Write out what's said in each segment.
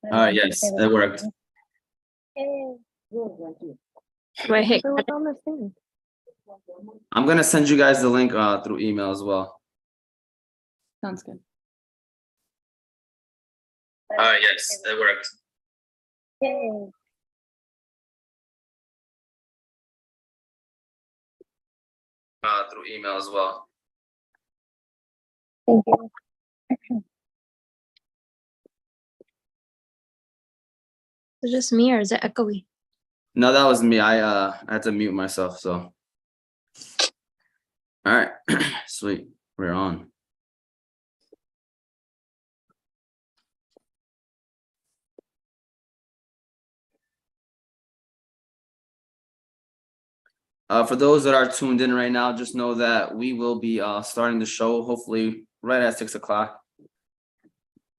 Yes, it worked. Wait, hey, I'm gonna send you guys the link through email as well. sounds good. Yes, it worked. Through email as well. Thank you. Is it just me or is it echoey? No, that was me. I had to mute myself. So, all right, sweet. We're on. For those that are tuned in right now, just know that we will be starting the show hopefully right at 6 o'clock.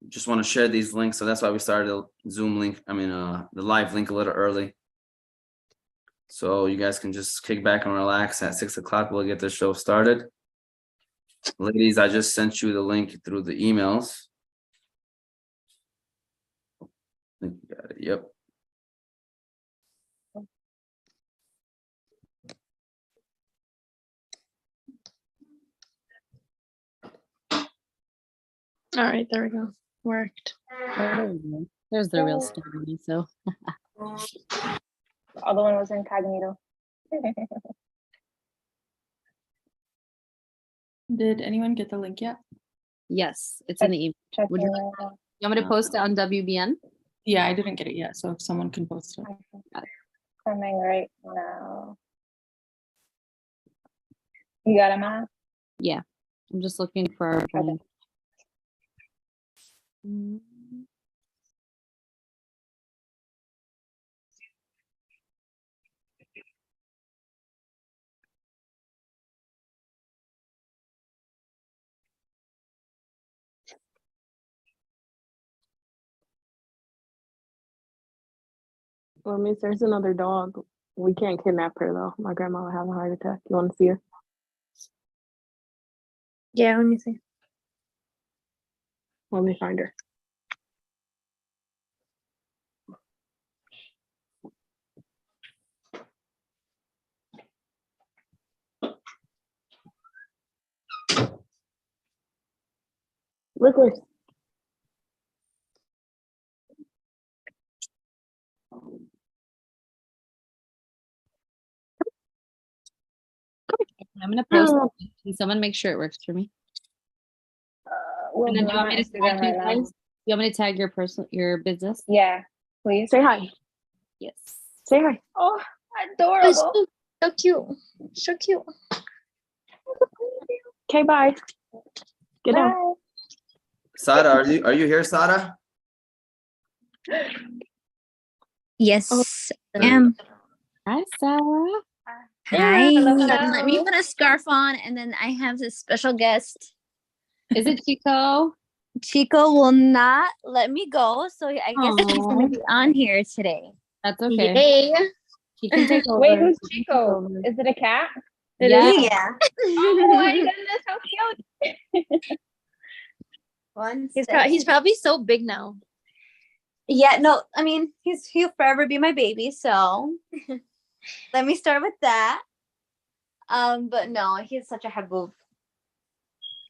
Just want to share these links, so that's why we started the Zoom link. The live link a little early, so you guys can just kick back and relax. At 6 o'clock, we'll get the show started. Ladies, I just sent you the link through the emails. I think you got it. Yep. All right, there we go. Worked. Oh, there we go. There's the real story. So The other one was incognito. did anyone get the link yet? Yes, it's in the email. Would you Checking. You want me to post it on WBN? Yeah, I didn't get it yet. So if someone can post it. Coming right now. You got it, Maha? Yeah, I'm just looking for our friend. Well, Miss, there's another dog. We can't kidnap her though. My grandma will have a heart attack. You want to see her? Yeah, let me see. Let me find her. Liquid. I'm gonna post it. Can someone make sure it works for me? We'll And then do do you it want on me to Instagram tag you right now. guys? You want me to tag your business? Yeah, please. Say hi. Yes. Say hi. Oh, Oh, adorable. so cute. So cute. Okay, bye. Get down. Bye. Sada, are you here, Sada? Yes, I There you am. Hi, Sarah. Hi. Hello, Let me hello. put a scarf on and then I have this special guest. Is it Chico? Chico will not let me go, so I guess he's Aw. gonna be on here today. That's okay. Yay. He can take over. Wait, who's Chico? Is it a cat? It Yeah. is. Yeah. Oh my goodness, how cute. He's probably so big now. Yeah, no, I mean he'll forever be my baby, so let me start with that. But no, he's such a haboob.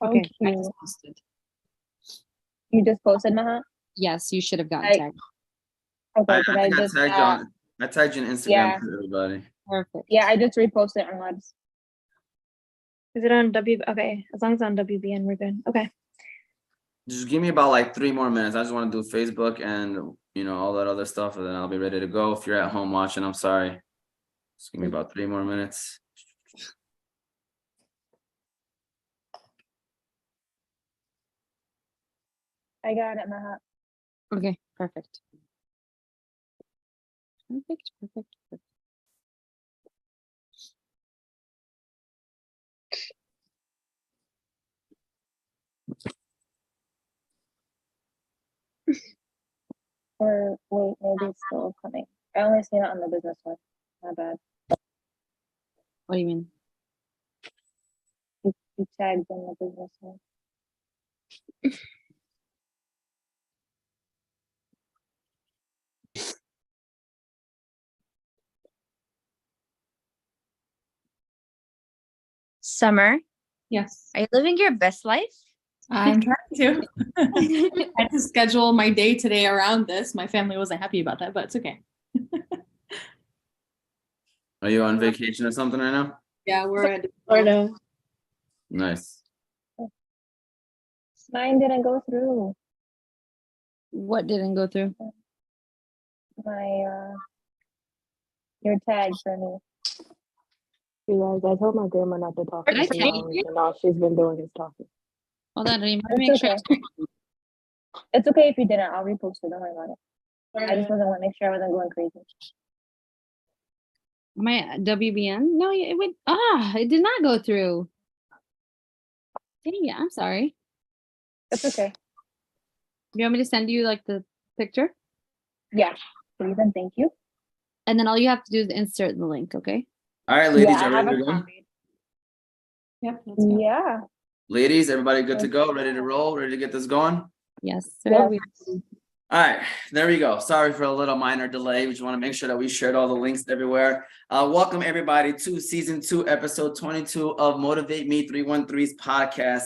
Okay, I just posted. You just posted, Maha? Yes, you should have gotten I- tagged. Okay, I because think I just tagged you on. I tagged you on Instagram yeah. to everybody. Perfect. yeah, I just reposted on Labs. Is it on W? Okay, as long as it's on WBN, we're good. Okay. Just give me about like 3 more minutes. I just want to do Facebook and all that other stuff, and then I'll be ready to go. If you're at home watching, I'm sorry. Just give me about 3 more minutes. I got it, Maha. Okay, perfect. Perfect. Or wait, maybe it's still coming. I only seen it on the business one. My bad. What do you mean? You tagged in the business one. Summer, Yes, are you living your best life? I'm trying to. I had to schedule my day today around this. My family wasn't happy about that, but it's okay. Are you on vacation or something right now? Yeah, we're at Nice. Mine didn't go through. What didn't go through? My your tag for me. You guys, I told my grandma not to talk Did I for 2 tag hours, you? and all she's been doing is talking. Hold on, Reem. Let me It's make sure. okay. It's okay if you didn't. I'll repost it. Don't worry about it. I just wasn't want to make sure I wasn't going crazy. My WBN? No, it went. It did not go through. Dang it, I'm sorry. It's okay. You want me to send you like the picture? Yeah. Please and thank you. And then all you have to do is insert the link, okay? All right, ladies, Yeah, I y'all have ready a to go? copy. Yep. Let's go. Yeah. Ladies, everybody good to go? Ready to roll? Ready to get this going? Yes, Yeah. sir. we- All right, there we go. Sorry for a little minor delay. We just want to make sure that we shared all the links everywhere. Welcome everybody to season 2, episode 22 of Motivate Me 313's podcast.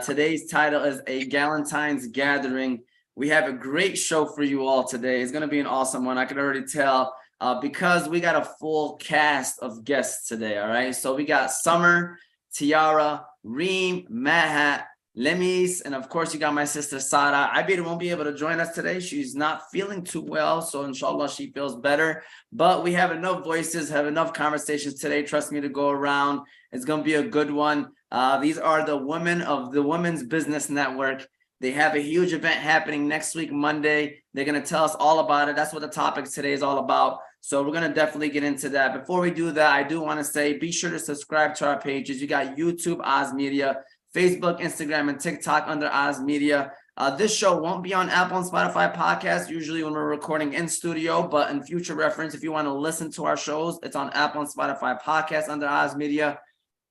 Today's title is A Galentines Gathering. We have a great show for you all today. It's going to be an awesome one. I can already tell because we got a full cast of guests today. All right, so we got Summer, Tiara, Reem, Maha, Lamis, and of course you got my sister Sara. Abir won't be able to join us today. She's not feeling too well, so inshallah she feels better. But we have enough voices, have enough conversations today. Trust me, to go around. It's gonna be a good one. These are the women of the Women's Business Network. They have a huge event happening next week, Monday. They're gonna tell us all about it. That's what the topic today is all about. So we're gonna definitely get into that. Before we do that, I do want to say be sure to subscribe to our pages. You got YouTube, Oz Media, Facebook, Instagram, and TikTok under Oz Media. This show won't be on Apple and Spotify podcasts, usually when we're recording in studio, but in future reference, if you want to listen to our shows, it's on Apple and Spotify podcasts under Oz Media.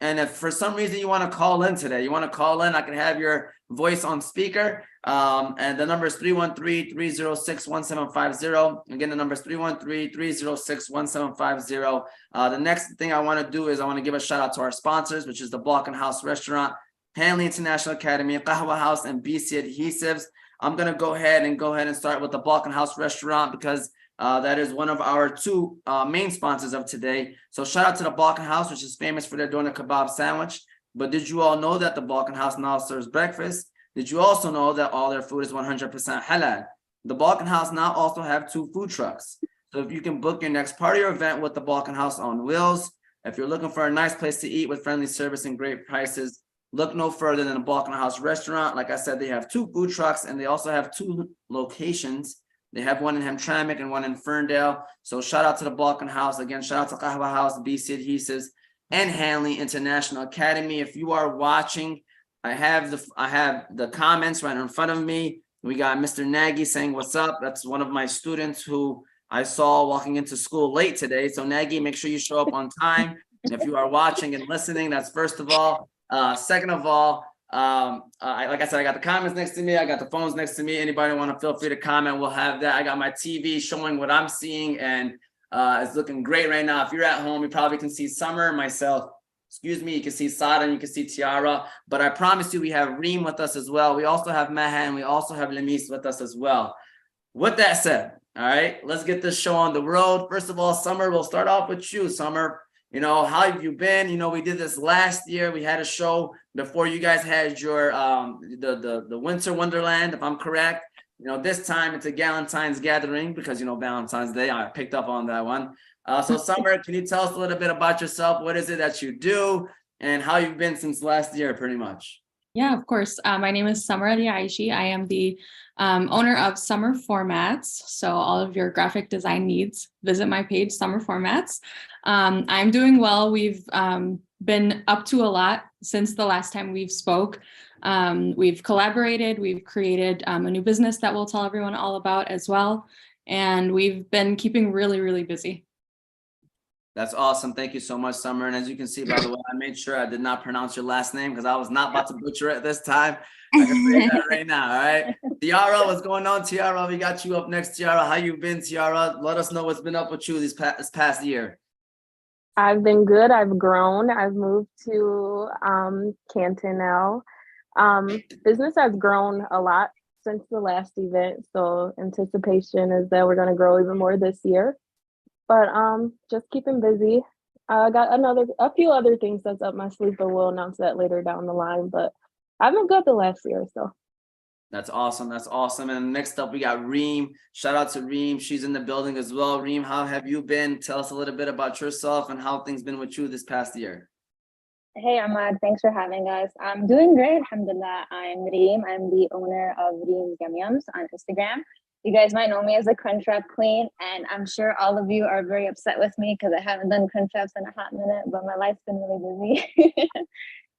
And if for some reason you want to call in today, I can have your voice on speaker. And the number is 313-306-1750. Again, the number is 313-306-1750. The next thing I want to do is I want to give a shout out to our sponsors, which is the Balkan House Restaurant, Hanley International Academy, Qahwa House, and BC Adhesives. I'm going to go ahead and start with the Balkan House Restaurant because that is one of our 2 main sponsors of today. So shout out to the Balkan House, which is famous for their doner kebab sandwich. But did you all know that the Balkan House now serves breakfast? Did you also know that all their food is 100% halal? The Balkan House now also have 2 food trucks. So if you can book your next party or event with the Balkan House on wheels, if you're looking for a nice place to eat with friendly service and great prices, look no further than the Balkan House Restaurant. Like I said, they have 2 food trucks and they also have 2 locations. They have one in Hamtramck and one in Ferndale. So shout out to the Balkan House. Again, shout out to Qahwa House, BC Adhesives, and Hanley International Academy. If you are watching, I have the comments right in front of me. We got Mr. Nagy saying, "What's up?" That's one of my students who I saw walking into school late today. So Nagy, make sure you show up on time. And if you are watching and listening, that's first of all. Second of all, like I said, I got the comments next to me. I got the phones next to me. Anybody want to feel free to comment? We'll have that. I got my TV showing what I'm seeing, and it's looking great right now. If you're at home, you probably can see Summer, myself. Excuse me. You can see Sada and you can see Tiara. But I promise you, we have Reem with us as well. We also have Maha and we also have Lamis with us as well. With that said, all right, let's get this show on the road. First of all, Summer, we'll start off with you, Summer. You know, how have you been? You know, we did this last year. We had a show before you guys had your the Winter Wonderland, if I'm correct. You know, this time it's a Galentines Gathering because, you know, Valentine's Day. I picked up on that one. So Summer, can you tell us a little bit about yourself? What is it that you do and how you've been since last year, pretty much? Yeah, of course. My name is Summer Alyaishi. I am the owner of Summer Formats. So all of your graphic design needs, visit my page, Summer Formats. I'm doing well. We've been up to a lot since the last time we've spoke. We've collaborated, we've created a new business that we'll tell everyone all about as well. And we've been keeping really, really busy. That's awesome. Thank you so much, Summer. And as you can see, by the way, I made sure I did not pronounce your last name because I was not about to butcher it this time. I can say that right now, all right? Tiara, what's going on, Tiara? We got you up next, Tiara. How you been, Tiara? Let us know what's been up with you this past year. I've been good. I've grown. I've moved to Canton now. Business has grown a lot since the last event, so anticipation is that we're gonna grow even more this year. But just keeping busy. I got a few other things that's up my sleeve, but we'll announce that later down the line. But I've been good the last year or so. That's awesome. That's awesome. And next up, we got Reem. Shout out to Reem. She's in the building as well. Reem, how have you been? Tell us a little bit about yourself and how things been with you this past year. Hey Ahmad, thanks for having us. I'm doing great, alhamdulillah. I'm Reem. I'm the owner of Reem Yum on Instagram. You guys might know me as a Crunchwrap Queen, and I'm sure all of you are very upset with me because I haven't done Crunchwraps in a hot minute, but my life's been really busy.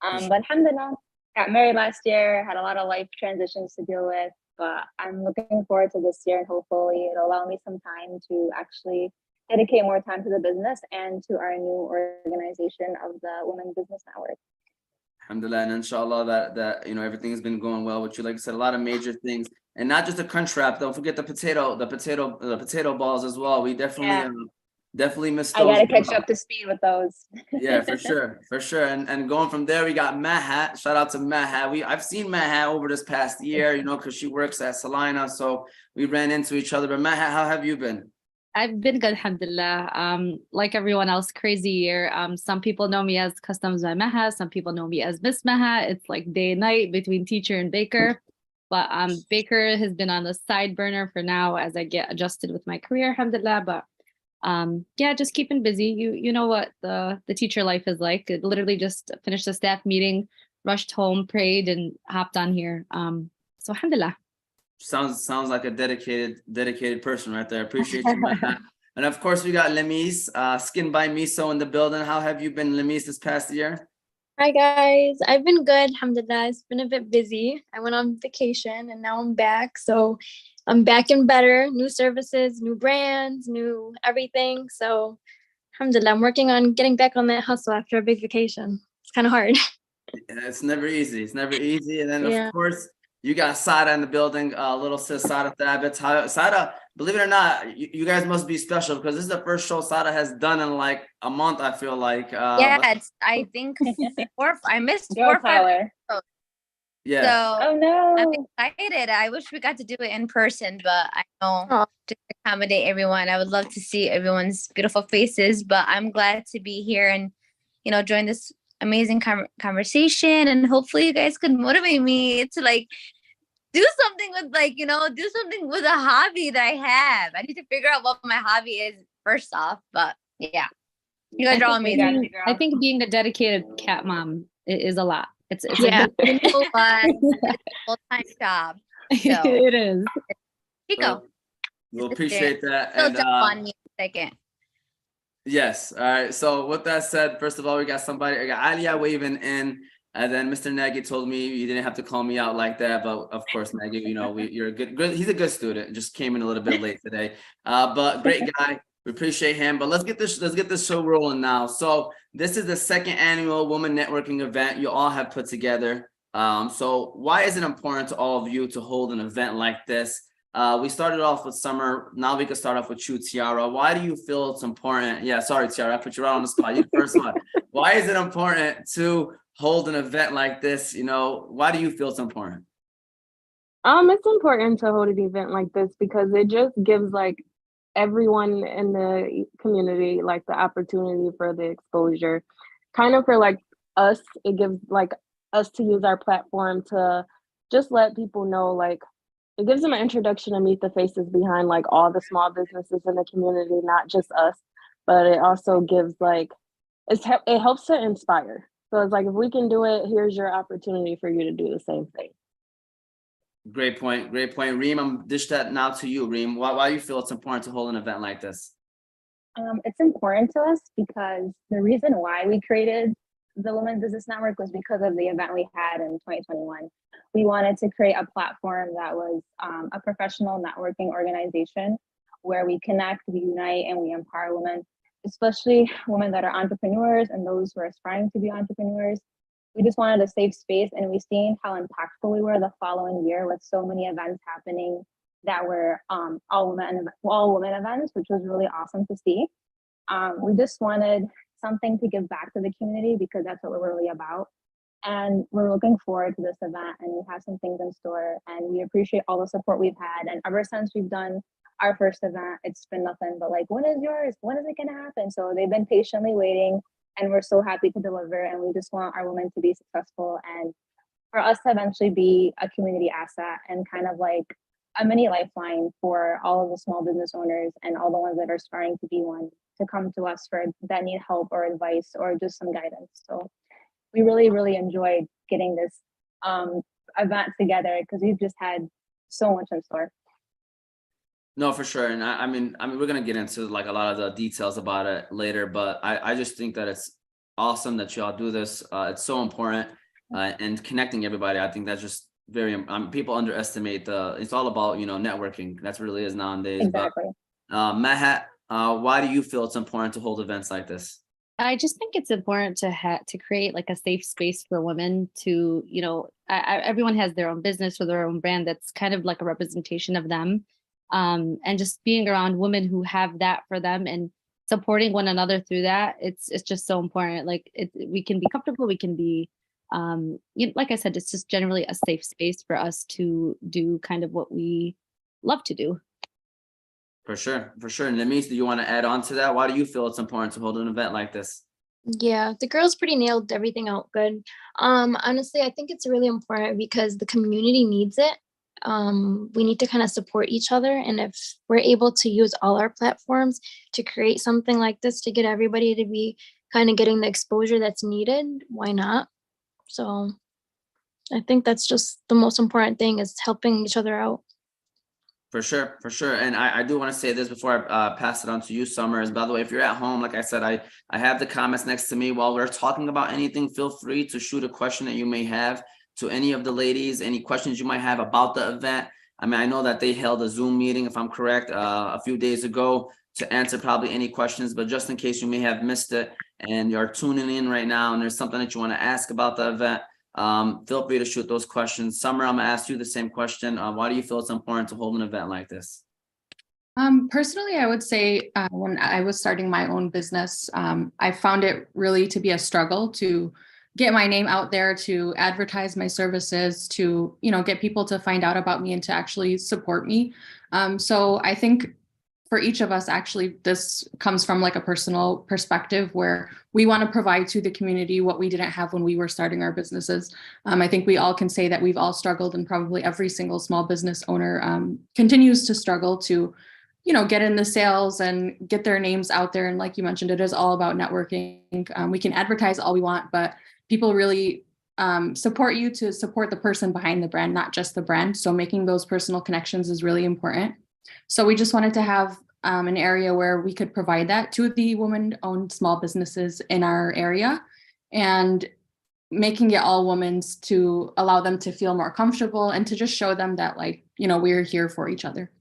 But alhamdulillah, got married last year, had a lot of life transitions to deal with, but I'm looking forward to this year, and hopefully it'll allow me some time to actually dedicate more time to the business and to our new organization of the Women Business Network. Alhamdulillah, and inshallah that everything has been going well with you. Like I said, a lot of major things, and not just the crunch wrap. Don't forget the potato balls as well. We definitely missed those. I gotta catch up to speed with those. Yeah, for sure. And going from there, we got Maha. Shout out to Maha. I've seen Maha over this past year, because she works at Salina, so we ran into each other. But Maha, how have you been? I've been good, alhamdulillah. Like everyone else, crazy year. Some people know me as Customs by Maha. Some people know me as Miss Maha. It's like day and night between teacher and baker. But baker has been on the side burner for now as I get adjusted with my career, alhamdulillah. But just keeping busy. You know what the teacher life is like. It literally just finished a staff meeting, rushed home, prayed, and hopped on here. So alhamdulillah. Sounds like a dedicated person right there. Appreciate you, Maha. And of course, we got Lamis, Skin by Miso in the building. How have you been, Lamis, this past year? Hi guys, I've been good, alhamdulillah. It's been a bit busy. I went on vacation and now I'm back. So I'm back and better, new services, new brands, new everything. So alhamdulillah, I'm working on getting back on that hustle after a big vacation. It's kind of hard. It's never easy. And then of course, you got Sada in the building, little sis Sada Thabit. Sada, believe it or not, you guys must be special because this is the first show Sada has done in like a month, I feel like. I think I missed 4 or 5 episodes. Yeah. So oh no. I'm excited. I wish we got to do it in person, but I know to accommodate everyone, I would love to see everyone's beautiful faces, but I'm glad to be here and, join this amazing conversation. And hopefully you guys could motivate me to do something with a hobby that I have. I need to figure out what my hobby is first off, but yeah, you guys are all amazing. I think being a dedicated cat mom is a lot. It's a full-time job. So. It is. Chico. We'll appreciate that. Still jump on me in a second. Yes. All right. So with that said, first of all, we got Alia waving in. And then Mr. Nagy told me you didn't have to call me out like that, but of course, Nagy, you're a good. He's a good student. Just came in a little bit late today, but great guy. We appreciate him. But let's get this show rolling now. So this is the second annual Women Networking event you all have put together. So why is it important to all of you to hold an event like this? We started off with Summer. Now we can start off with you, Tiara. Why do you feel it's important? Yeah, sorry, Tiara, I put you right on the spot. You're the first one. Why is it important to hold an event like this? Why do you feel it's important? It's important to hold an event like this because it just gives everyone in the community the opportunity for the exposure. Kind of for us, it gives us to use our platform to just let people know it gives them an introduction to meet the faces behind all the small businesses in the community, not just us, but it also gives it helps to inspire. So it's if we can do it, here's your opportunity for you to do the same thing. Great point. Reem, I'm dish that now to you, Reem. Why do you feel it's important to hold an event like this? It's important to us because the reason why we created the Women Business Network was because of the event we had in 2021. We wanted to create a platform that was a professional networking organization where we connect, we unite, and we empower women, especially women that are entrepreneurs and those who are aspiring to be entrepreneurs. We just wanted a safe space, and we've seen how impactful we were the following year with so many events happening that were all women events, which was really awesome to see. We just wanted something to give back to the community, because that's what we're really about. And we're looking forward to this event, and we have some things in store, and we appreciate all the support we've had. And ever since we've done our first event, it's been nothing but like, when is yours? When is it going to happen? So they've been patiently waiting, and we're so happy to deliver. And we just want our women to be successful, and for us to eventually be a community asset and kind of like a mini lifeline for all of the small business owners and all the ones that are starting to be one, to come to us for that need help or advice or just some guidance. So we really, really enjoyed getting this event together, because we've just had so much in store. No, for sure. And I mean, we're gonna get into like a lot of the details about it later, but I just think that it's awesome that y'all do this. It's so important, and connecting everybody. I think that's just very, people underestimate it's all about, networking. That's what it really is nowadays. Exactly. But Maha, why do you feel it's important to hold events like this? I just think it's important to create like a safe space for women to, everyone has their own business or their own brand that's kind of like a representation of them. And just being around women who have that for them and supporting one another through that, it's just so important. Like we can be comfortable, we can be, like I said, it's just generally a safe space for us to do kind of what we love to do. For sure. And Lamis, do you want to add on to that? Why do you feel it's important to hold an event like this? Yeah, the girls pretty nailed everything out good. Honestly, I think it's really important because the community needs it. We need to kind of support each other. And if we're able to use all our platforms to create something like this to get everybody to be kind of getting the exposure that's needed, why not? So I think that's just the most important thing, is helping each other out. For sure. And I do want to say this before I pass it on to you, Summer, is, by the way, if you're at home, like I said, I have the comments next to me. While we're talking about anything, feel free to shoot a question that you may have to any of the ladies, any questions you might have about the event. I mean, I know that they held a Zoom meeting, if I'm correct, a few days ago to answer probably any questions, but just in case you may have missed it and you're tuning in right now and there's something that you want to ask about the event, feel free to shoot those questions. Summer, I'm gonna ask you the same question. Why do you feel it's important to hold an event like this? Personally, I would say when I was starting my own business, I found it really to be a struggle to get my name out there, to advertise my services, to, get people to find out about me and to actually support me. So I think for each of us, actually, this comes from like a personal perspective where we want to provide to the community what we didn't have when we were starting our businesses. I think we all can say that we've all struggled, and probably every single small business owner continues to struggle to, get in the sales and get their names out there. And like you mentioned, it is all about networking. We can advertise all we want, but people really support you to support the person behind the brand, not just the brand. So making those personal connections is really important. So we just wanted to have an area where we could provide that to the women-owned small businesses in our area, and making it all women's to allow them to feel more comfortable and to just show them that, like, we're here for each other.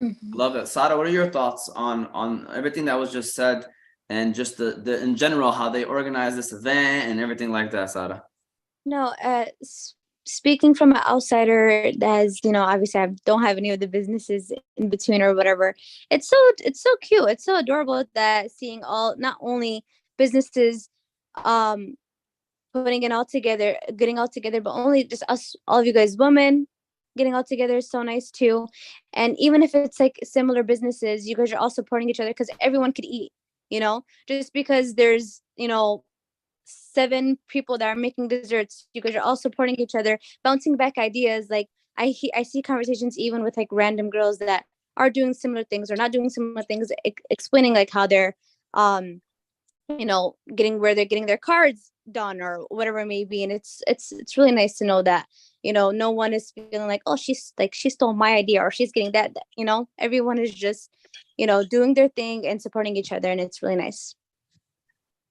Mm-hmm. Love it. Sada, what are your thoughts on everything that was just said, and just the in general, how they organize this event and everything like that, Sada? No, speaking from an outsider, as obviously I don't have any of the businesses in between or whatever. It's so cute. It's so adorable that seeing not only businesses putting it all together, getting all together, but only just us, all of you guys, women, getting all together is so nice too. And even if it's like similar businesses, you guys are all supporting each other, because everyone could eat, just because there's 7 people that are making desserts, you guys are all supporting each other, bouncing back ideas. Like I see conversations even with like random girls that are doing similar things or not doing similar things, explaining like how they're getting their cards done or whatever it may be. And it's really nice to know that no one is feeling like, oh, she stole my idea, or she's getting that. Everyone is just doing their thing and supporting each other, and it's really nice.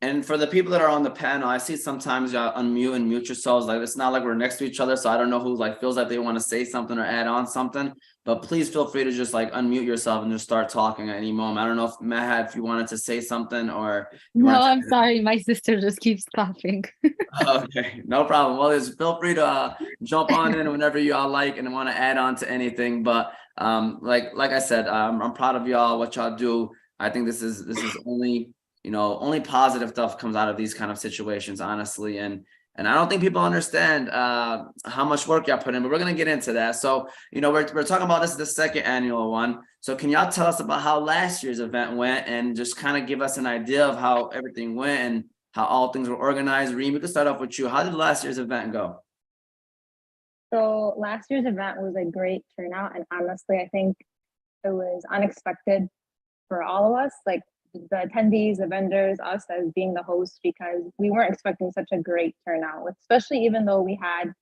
And for the people that are on the panel, I see sometimes y'all unmute and mute yourselves. Like, it's not like we're next to each other, so I don't know who like feels like they want to say something or add on something. But please feel free to just like unmute yourself and just start talking at any moment. I don't know if Maha, if you wanted to say something or. I'm sorry, my sister just keeps coughing. Okay, no problem. Well, just feel free to jump on in whenever y'all like and want to add on to anything. But like I said, I'm proud of y'all, what y'all do. I think this is only only positive stuff comes out of these kind of situations, honestly. And I don't think people understand how much work y'all put in, but we're going to get into that. So, we're talking about this is the second annual one. So can y'all tell us about how last year's event went and just kind of give us an idea of how everything went and how all things were organized? Reem, we can start off with you. How did last year's event go? So last year's event was a great turnout, and honestly, I think it was unexpected for all of us, like the attendees, the vendors, us as being the host, because we weren't expecting such a great turnout, especially even though we had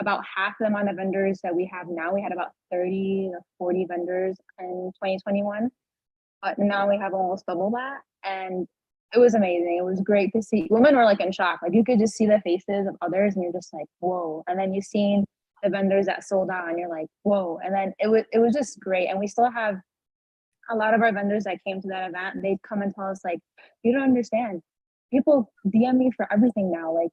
about half the amount of vendors that we have now. We had about 30 to 40 vendors in 2021, but now we have almost double that. And it was amazing. It was great to see. Women were like in shock. Like you could just see the faces of others and you're just like, whoa. And then you seen the vendors that sold out and you're like, whoa. And then it was just great. And we still have a lot of our vendors that came to that event. They'd come and tell us like, you don't understand. People DM me for everything now. Like,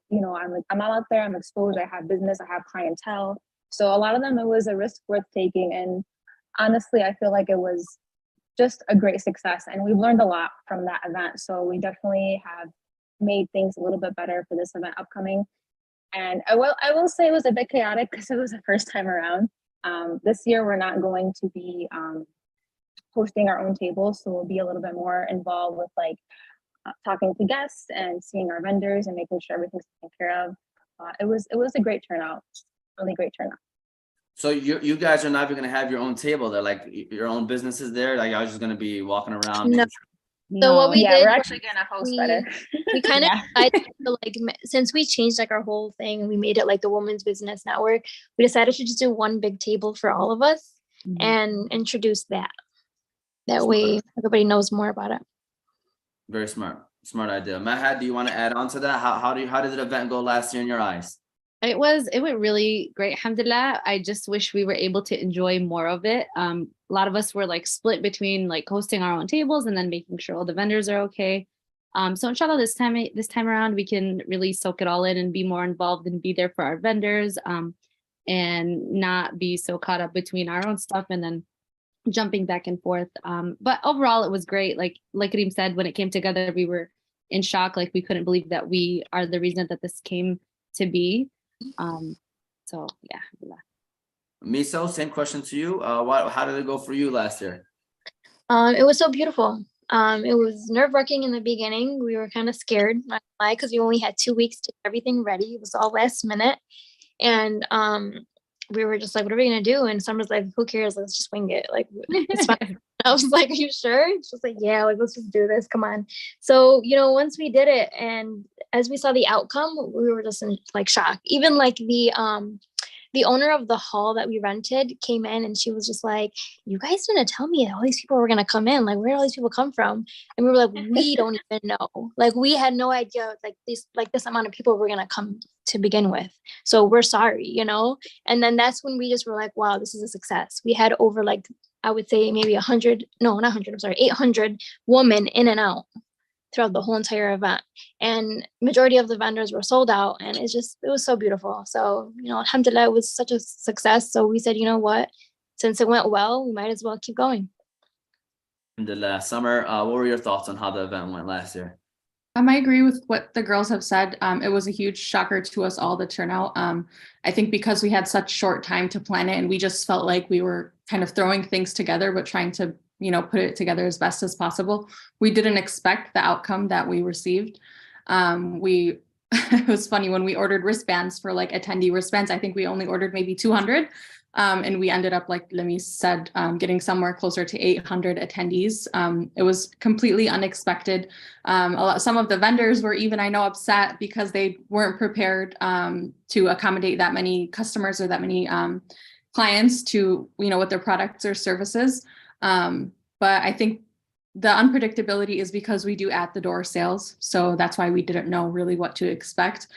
I'm out there, I'm exposed, I have business, I have clientele. So a lot of them, it was a risk worth taking. And honestly, I feel like it was just a great success. And we've learned a lot from that event. So we definitely have made things a little bit better for this event upcoming. And I will say it was a bit chaotic because it was the first time around. This year, we're not going to be hosting our own tables. So we'll be a little bit more involved with like talking to guests and seeing our vendors and making sure everything's taken care of. It was a great turnout, really great turnout. So you guys are not even going to have your own table there, like your own businesses there? Like I was just going to be walking around. No. So what we did, we're actually going to host better. We kind of decided to, like, since we changed like our whole thing and we made it like the Women's Business Network, we decided to just do one big table for all of us and introduce that. That way everybody knows more about it. Very smart idea. Maha, do you want to add on to that? How did the event go last year in your eyes? It went really great, alhamdulillah. I just wish we were able to enjoy more of it. A lot of us were like split between like hosting our own tables and then making sure all the vendors are okay. So inshallah, this time around, we can really soak it all in and be more involved and be there for our vendors, and not be so caught up between our own stuff and then jumping back and forth. But overall, it was great. Like Reem said, when it came together, we were in shock. Like we couldn't believe that we are the reason that this came to be. So yeah. Miso, same question to you. How did it go for you last year? It was so beautiful. It was nerve-wracking in the beginning. We were kind of scared, not gonna lie, because we only had 2 weeks to get everything ready. It was all last minute. And we were just like, what are we gonna do? And Summer's like, who cares? Let's just wing it. Like, it's fine. I was like, are you sure? She was like, yeah, like, let's just do this. Come on. So, once we did it and as we saw the outcome, we were just in like shock. Even like the owner of the hall that we rented came in and she was just like, you guys didn't tell me all these people were going to come in. Like, where did all these people come from? And we were like, we don't even know. Like, we had no idea this amount of people were going to come to begin with. So we're sorry, And then that's when we just were like, wow, this is a success. We had over like, I would say maybe 800 women in and out throughout the whole entire event. And majority of the vendors were sold out. And it was so beautiful. So, alhamdulillah, it was such a success. So we said, you know what, since it went well, we might as well keep going. Alhamdulillah. Summer, what were your thoughts on how the event went last year? I agree with what the girls have said. It was a huge shocker to us all, the turnout. I think because we had such short time to plan it and we just felt like we were kind of throwing things together, but trying to, put it together as best as possible. We didn't expect the outcome that we received. It was funny when we ordered wristbands for like attendee wristbands. I think we only ordered maybe 200. And we ended up, like Lamis said, getting somewhere closer to 800 attendees. It was completely unexpected. Some of the vendors were even, I know, upset because they weren't prepared to accommodate that many customers or that many clients to, with their products or services. But I think the unpredictability is because we do at the door sales. So that's why we didn't know really what to expect.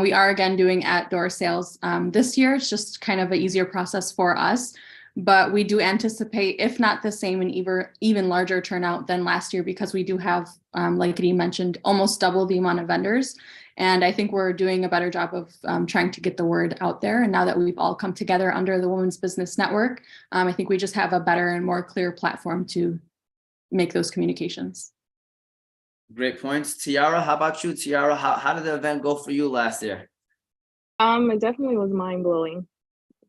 We are again doing at door sales this year. It's just kind of an easier process for us, but we do anticipate, if not the same and even larger turnout than last year, because we do have, like Reem mentioned, almost double the amount of vendors. And I think we're doing a better job of trying to get the word out there. And now that we've all come together under the Women's Business Network, I think we just have a better and more clear platform to make those communications. Great points. Tiara, how about you? Tiara, how did the event go for you last year? It definitely was mind-blowing,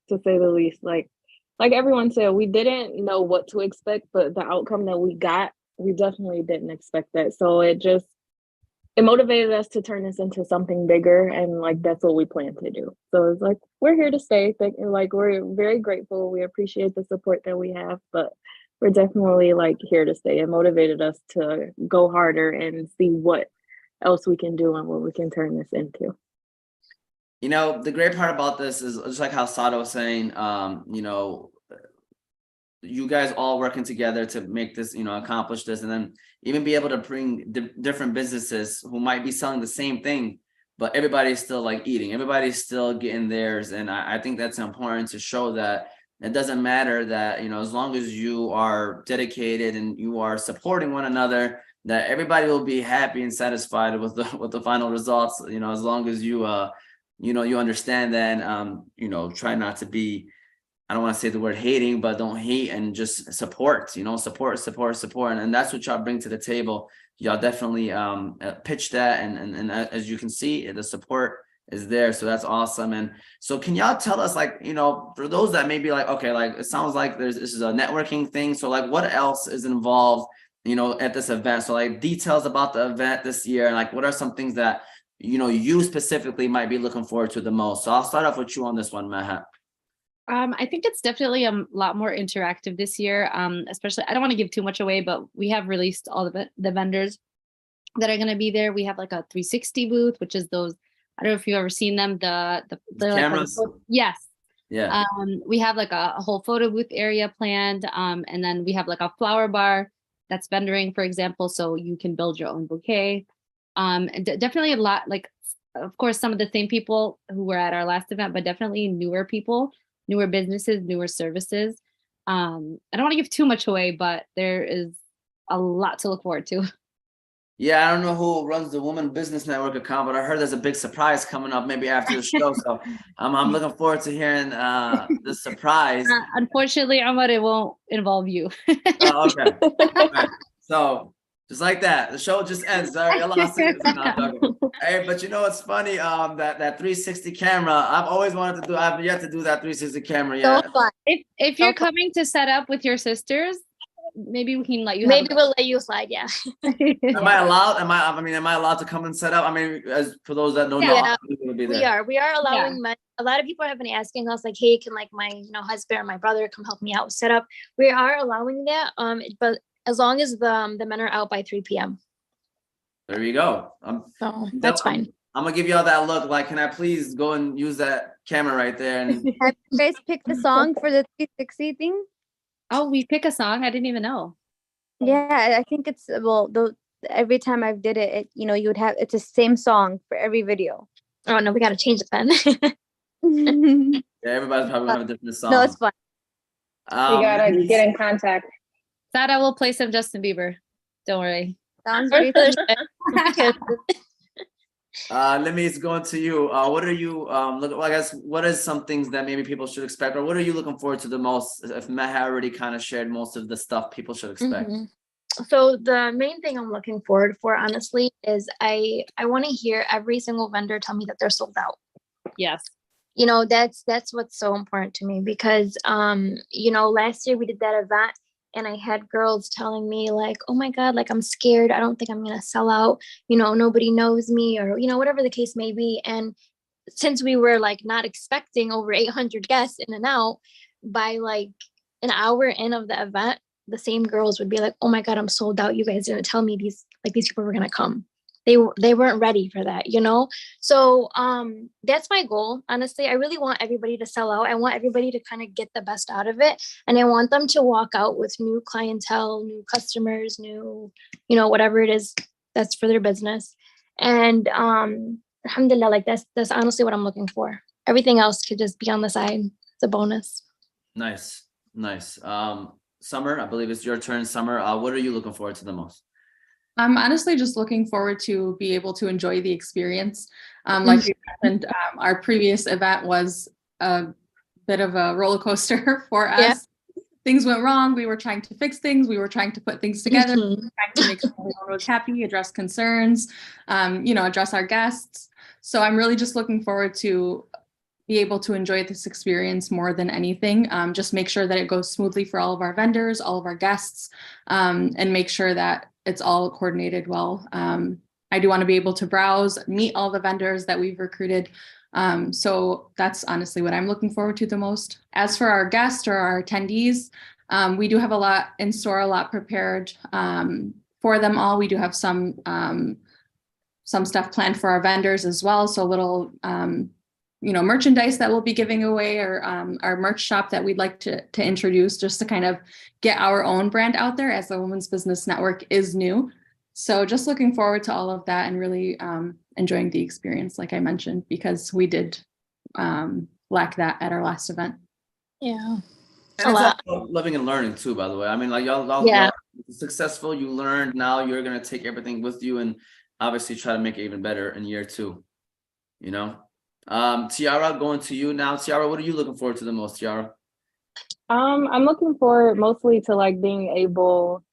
to say the least. Like everyone said, we didn't know what to expect, but the outcome that we got, we definitely didn't expect that. So it motivated us to turn this into something bigger, and like that's what we plan to do. So it's like we're here to stay. Like we're very grateful. We appreciate the support that we have, but we're definitely like here to stay. It motivated us to go harder and see what else we can do and what we can turn this into. You know, the great part about this is just like how Sada was saying, you know, you guys all working together to make this, you know, accomplish this, and then even be able to bring different businesses who might be selling the same thing, but everybody's still like eating, everybody's still getting theirs. And I think that's important to show that it doesn't matter that, you know, as long as you are dedicated and you are supporting one another, that everybody will be happy and satisfied with the final results, you know, as long as you you know, you understand that, you know, try not to be, I don't want to say the word hating, but don't hate and just support, you know, support. And that's what y'all bring to the table. Y'all definitely pitch that. And as you can see, the support is there. So that's awesome. And so can y'all tell us, like, you know, for those that may be like, okay, like it sounds like this is a networking thing. So like what else is involved, you know, at this event? So like details about the event this year, and like what are some things that, you know, you specifically might be looking forward to the most? So I'll start off with you on this one, Maha. I think it's definitely a lot more interactive this year. Especially, I don't want to give too much away, but we have released all the vendors that are going to be there. We have like a 360 booth, which is those, I don't know if you've ever seen them, the cameras. Like, yes. Yeah. We have like a whole photo booth area planned. And then we have like a flower bar that's vendoring, for example, so you can build your own bouquet. And definitely a lot, like, of course, some of the same people who were at our last event, but definitely newer people, newer businesses, newer services. I don't want to give too much away, but there is a lot to look forward to. Yeah, I don't know who runs the Women Business Network account, but I heard there's a big surprise coming up maybe after the show. So I'm looking forward to hearing the surprise. Unfortunately, Amar, it won't involve you. Oh, okay. Right. So just like that, the show just ends. Sorry, I lost it. Hey, but you know what's funny? That 360 camera, I've always wanted to do. I've yet to do that 360 camera yet. So fun. If you're coming to set up with your sisters, maybe we can let you. Maybe we'll let you slide. Yeah. Am I allowed? Am I allowed to come and set up? I mean, as for those that don't know, Yeah, be there. we are allowing men. A lot of people have been asking us like, hey, can like my husband or my brother come help me out set up? We are allowing that. But as long as the men are out by 3 p.m. There you go. So that's fine. I'm gonna give y'all that look. Like, can I please go and use that camera right there? And Have you guys picked the song for the 360 thing? Oh, we pick a song. I didn't even know. Yeah, I think it's, well, every time I've did it, you know, you would have, it's the same song for every video. Oh no, we got to change it then. yeah, everybody's probably gonna have a different song. No, it's fun. You gotta get in contact. Sada will play some Justin Bieber. Don't worry. Sounds great. Lamis, going to you. What are you I guess what is some things that maybe people should expect, or what are you looking forward to the most? If Maha already kind of shared most of the stuff people should expect. So the main thing I'm looking forward for, honestly, is I want to hear every single vendor tell me that they're sold out. Yes. You know, that's what's so important to me, because you know, last year we did that event and I had girls telling me like, oh my God, like I'm scared. I don't think I'm going to sell out. You know, nobody knows me, or, you know, whatever the case may be. And since we were like not expecting over 800 guests in and out, by like an hour in of the event, the same girls would be like, oh my God, I'm sold out. You guys didn't tell me these people were going to come. They weren't ready for that, you know? So that's my goal. Honestly, I really want everybody to sell out. I want everybody to kind of get the best out of it. And I want them to walk out with new clientele, new customers, new, you know, whatever it is that's for their business. And alhamdulillah, like that's honestly what I'm looking for. Everything else could just be on the side. It's a bonus. Nice. Summer, I believe it's your turn. Summer, what are you looking forward to the most? I'm honestly just looking forward to be able to enjoy the experience. Like you mentioned, our previous event was a bit of a roller coaster for us. things went wrong, we were trying to fix things, we were trying to put things together, Mhm. trying to make sure everyone was happy, address concerns, address our guests. So I'm really just looking forward to be able to enjoy this experience more than anything. Just make sure that it goes smoothly for all of our vendors, all of our guests, and make sure that it's all coordinated well. I do want to be able to browse, meet all the vendors that we've recruited. So that's honestly what I'm looking forward to the most. As for our guests or our attendees, we do have a lot in store, a lot prepared for them all. We do have some stuff planned for our vendors as well. So little merchandise that we'll be giving away, or our merch shop that we'd like to introduce, just to kind of get our own brand out there, as the Women's Business Network is new. So just looking forward to all of that and really enjoying the experience, like I mentioned, because we did lack that at our last event. Yeah. And it's all living and learning too, by the way. I mean, like y'all Yeah. successful, you learned, now you're gonna take everything with you and obviously try to make it even better in year 2. Tiara, going to you now. Tiara, what are you looking forward to the most, Tiara? I'm looking forward mostly to like being able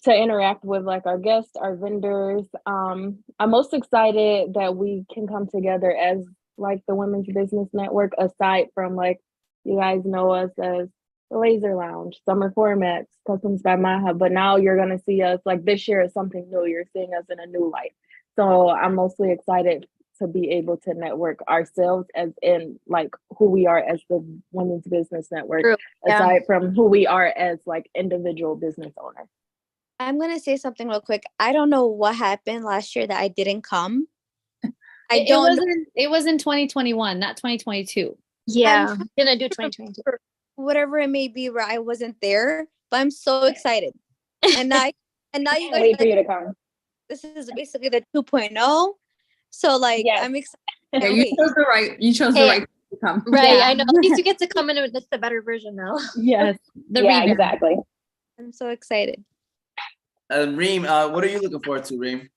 to interact with like our guests, our vendors. I'm most excited that we can come together as like the Women's Business Network, aside from like, you guys know us as the Laser Lounge, Summer Formats, Customs by Maha, but now you're gonna see us, like this year is something new. You're seeing us in a new light. So I'm mostly excited to be able to network ourselves as in like who we are as the Women's Business Network, True. Yeah. aside from who we are as like individual business owners. I'm going to say something real quick. I don't know what happened last year that I didn't come. It was in 2021, not 2022. Yeah. I'm Gonna do 2022. whatever it may be where I wasn't there, but I'm so excited. And now you Can't guys, wait for you to come. this is basically the 2.0. So like, Yes. I'm excited. Yeah, you chose the right to come. Right. Yeah. I know. At least you get to come in with just a better version now. Yes. The Yeah, revamp. exactly. I'm so excited. Reem, what are you looking forward to, Reem?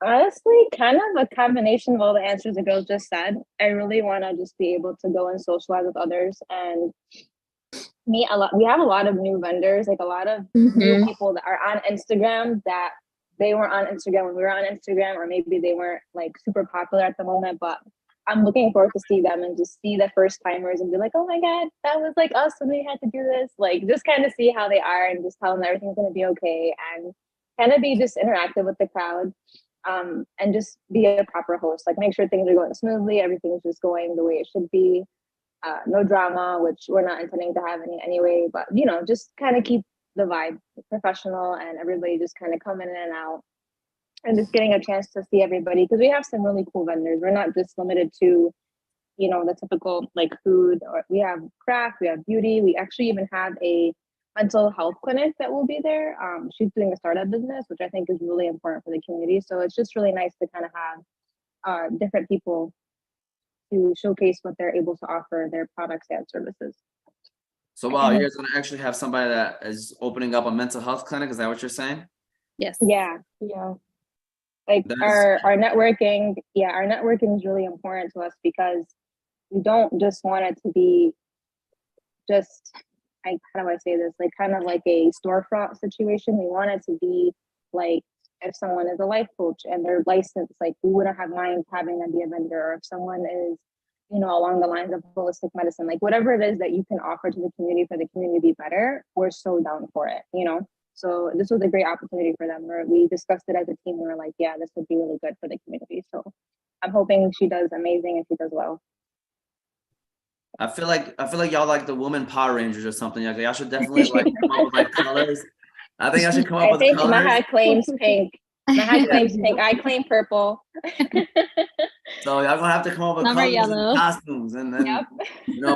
Honestly, kind of a combination of all the answers the girls just said. I really want to just be able to go and socialize with others and meet a lot. We have a lot of new vendors, like a lot of new people that are on Instagram that they weren't on Instagram when we were on Instagram, or maybe they weren't like super popular at the moment, but I'm looking forward to see them and just see the first timers and be like, oh my God, that was like us when we had to do this. Like just kind of see how they are and just tell them everything's going to be okay, and kind of be just interactive with the crowd, and just be a proper host, like make sure things are going smoothly. Everything's just going the way it should be. No drama, which we're not intending to have any anyway, but just kind of keep the vibe professional and everybody just kind of coming in and out and just getting a chance to see everybody, because we have some really cool vendors. We're not just limited to the typical like food, or we have craft, we have beauty. We actually even have a mental health clinic that will be there. She's doing a startup business, which I think is really important for the community. So it's just really nice to kind of have different people to showcase what they're able to offer, their products and services. So wow, you're gonna actually have somebody that is opening up a mental health clinic. Is that what you're saying? Yes. Yeah. Like our networking, our networking is really important to us, because we don't just want it to be just, how do I say this? Like kind of like a storefront situation. We want it to be like, if someone is a life coach and they're licensed, like we wouldn't have mind having them be a vendor. Or if someone is, along the lines of holistic medicine, like whatever it is that you can offer to the community for the community to be better, we're so down for it, So this was a great opportunity for them, where we discussed it as a team. We were like, yeah, this would be really good for the community. So I'm hoping she does amazing and she does well. I feel like y'all like the woman Power Rangers or something. Like y'all should definitely like come up with like colors. I think I should come up with colors. Maha claims pink. Maha claims pink. I claim purple. So y'all gonna have to come up with Summer colors yellow. and costumes, and then Yep.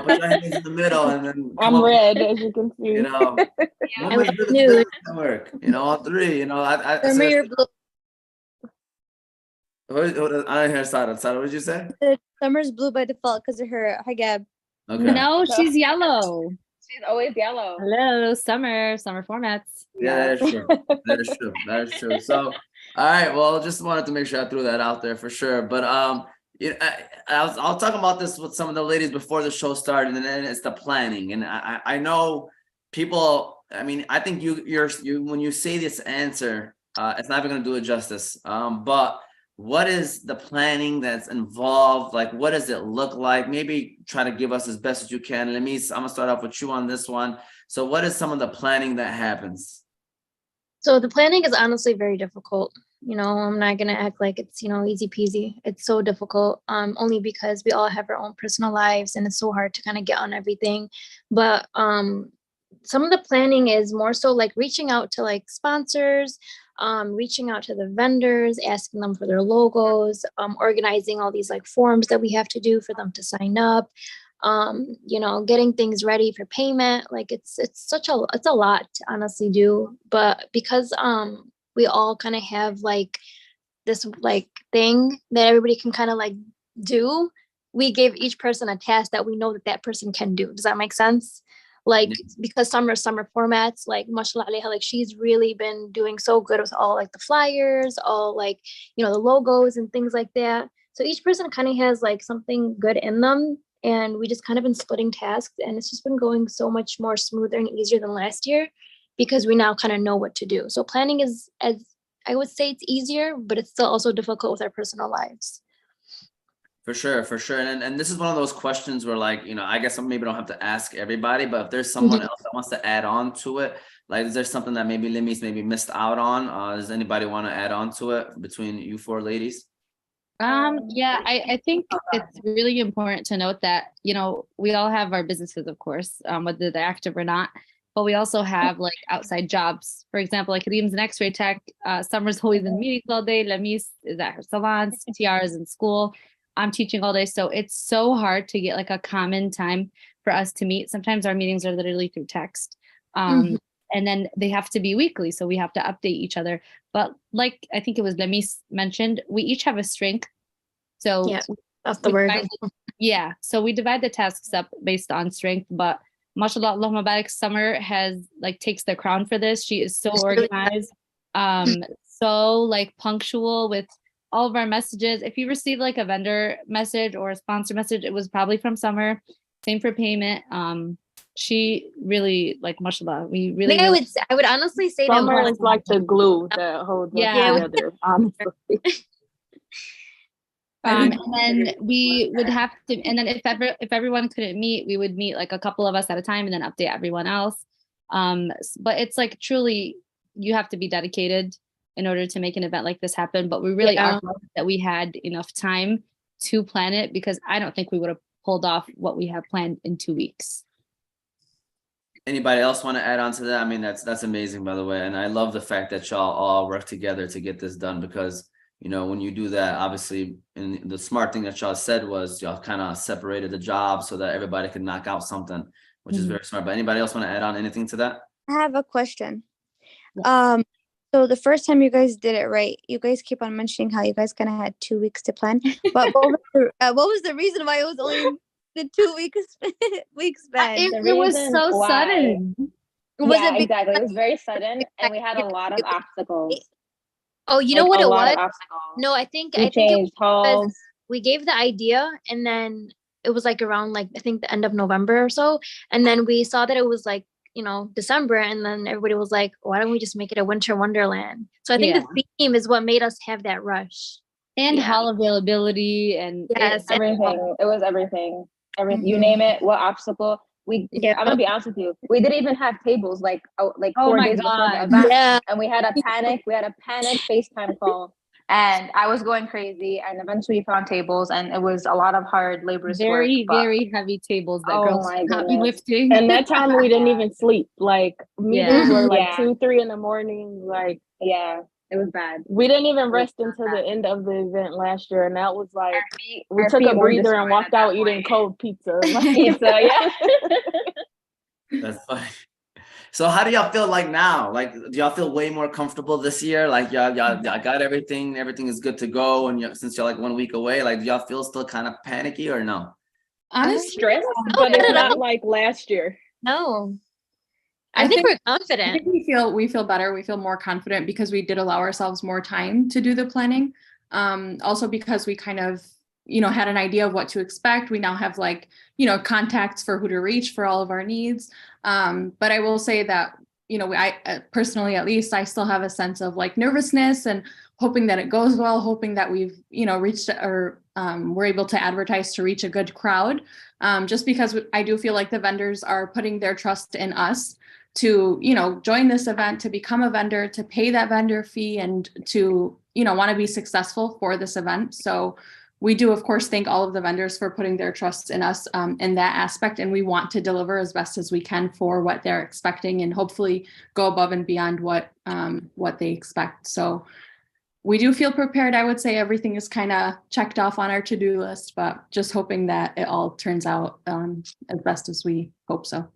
put your hands in the middle, and then I'm red, as you can see. Women's Business Network. All three. I Summer, you're blue. I didn't hear Sada. Sada, what did you say? Summer's blue by default because of her hijab. Okay. No, she's yellow. She's always yellow. Hello, Summer Formats. Yeah, that is true. That is true. So, all right. Well, just wanted to make sure I threw that out there for sure. But I'll talk about this with some of the ladies before the show started, and then it's the planning. And I know people. I mean, I think you're when you say this answer, it's not even going to do it justice. But what is the planning that's involved? Like, what does it look like? Maybe try to give us as best as you can. I'm gonna start off with you on this one. So, what is some of the planning that happens? So the planning is honestly very difficult. I'm not gonna act like it's, easy peasy. It's so difficult, only because we all have our own personal lives and it's so hard to kind of get on everything. But some of the planning is more so like reaching out to like sponsors, reaching out to the vendors, asking them for their logos, organizing all these like forms that we have to do for them to sign up, getting things ready for payment. Like it's a lot to honestly do. But because we all kind of have like this like thing that everybody can kind of like do, we gave each person a task that we know that person can do. Does that make sense? Like, because summer formats, like mashallah alayha, like she's really been doing so good with all like the flyers, all like, the logos and things like that. So each person kind of has like something good in them. And we just kind of been splitting tasks, and it's just been going so much more smoother and easier than last year because we now kind of know what to do. So planning is, as I would say, it's easier, but it's still also difficult with our personal lives. For sure. And this is one of those questions where, like, I guess I maybe don't have to ask everybody, but if there's someone else that wants to add on to it, like, is there something that maybe Lamis maybe missed out on? Does anybody want to add on to it between you four ladies? Yeah, I think it's really important to note that, we all have our businesses, of course, whether they're active or not, but we also have like outside jobs. For example, like Reem's an X-ray tech, Summer's always in meetings all day, Lamis is at her salons, Tiara's in school. I'm teaching all day. So it's so hard to get like a common time for us to meet. Sometimes our meetings are literally through text. And then they have to be weekly. So we have to update each other. But like, I think it was Lamis mentioned, we each have a strength. So yeah, that's the word. So we divide the tasks up based on strength, but mashallah, Allahumma barak, Summer has like takes the crown for this. She is so organized, so like punctual with all of our messages. If you receive like a vendor message or a sponsor message, it was probably from Summer. Same for payment. She really, like, mashallah, we really, I would honestly say Summer that is like the glue that holds us together, honestly. and then we would have to, and then if everyone couldn't meet, we would meet like a couple of us at a time and then update everyone else. But it's like truly, you have to be dedicated in order to make an event like this happen. But we really are glad that we had enough time to plan it, because I don't think we would have pulled off what we have planned in 2 weeks. Anybody else want to add on to that? I mean, that's amazing, by the way. And I love the fact that y'all all work together to get this done, because, when you do that, obviously, and the smart thing that y'all said was y'all kind of separated the job so that everybody could knock out something, which is very smart. But anybody else want to add on anything to that? I have a question. So the first time you guys did it right, you guys keep on mentioning how you guys kind of had 2 weeks to plan. But what was the reason why it was only the 2 weeks span? It was so sudden. Exactly. It was very sudden, and we had a lot of obstacles. Oh, you know what it was? No, I think it was because we gave the idea, and then it was like around like I think the end of November or so, and then we saw that it was like December, and then everybody was like, why don't we just make it a winter wonderland? So I think the theme is what made us have that rush. And hall availability and everything. It was everything. You name it. What obstacle? I'm gonna be honest with you. We didn't even have tables like 4 days before the event, and we had a panic. We had a panic FaceTime call, and I was going crazy. And eventually, we found tables, and it was a lot of hard laborious work. Very heavy tables that girls could not be lifting. And that time we didn't even sleep. Like meetings were like 2, 3 in the morning. Like it was bad. We didn't even rest until the end of the event last year, and that was like we took a breather and walked out eating cold pizza. That's funny. So how do y'all feel like now? Like, do y'all feel way more comfortable this year? Like y'all got everything is good to go, and since you're like 1 week away, like, do y'all feel still kind of panicky or no? Honestly, stressed, but it's not like last year. No. I think we're confident. I think we feel better. We feel more confident because we did allow ourselves more time to do the planning. Also because we kind of had an idea of what to expect. We now have like, contacts for who to reach for all of our needs. But I will say that, I personally, at least, I still have a sense of like nervousness and hoping that it goes well, hoping that we've, reached or we're able to advertise to reach a good crowd. Just because I do feel like the vendors are putting their trust in us to, join this event, to become a vendor, to pay that vendor fee, and to, want to be successful for this event. So we do, of course, thank all of the vendors for putting their trust in us in that aspect. And we want to deliver as best as we can for what they're expecting, and hopefully go above and beyond what they expect. So we do feel prepared. I would say everything is kind of checked off on our to-do list, but just hoping that it all turns out as best as we hope so.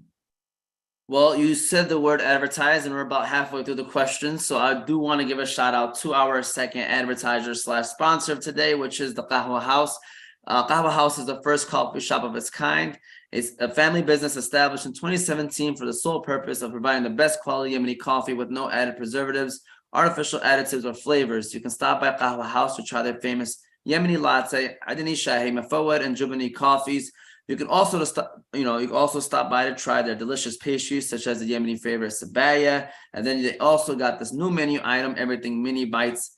Well, you said the word advertise, and we're about halfway through the questions. So I do want to give a shout out to our second advertiser / sponsor of today, which is the Qahwa House. Qahwa House is the first coffee shop of its kind. It's a family business established in 2017 for the sole purpose of providing the best quality Yemeni coffee with no added preservatives, artificial additives, or flavors. You can stop by Qahwa House to try their famous Yemeni latte, Adani Shahi Mafawad, and Jubani coffees. You can also stop by to try their delicious pastries, such as the Yemeni favorite sabaya. And then they also got this new menu item, everything mini bites.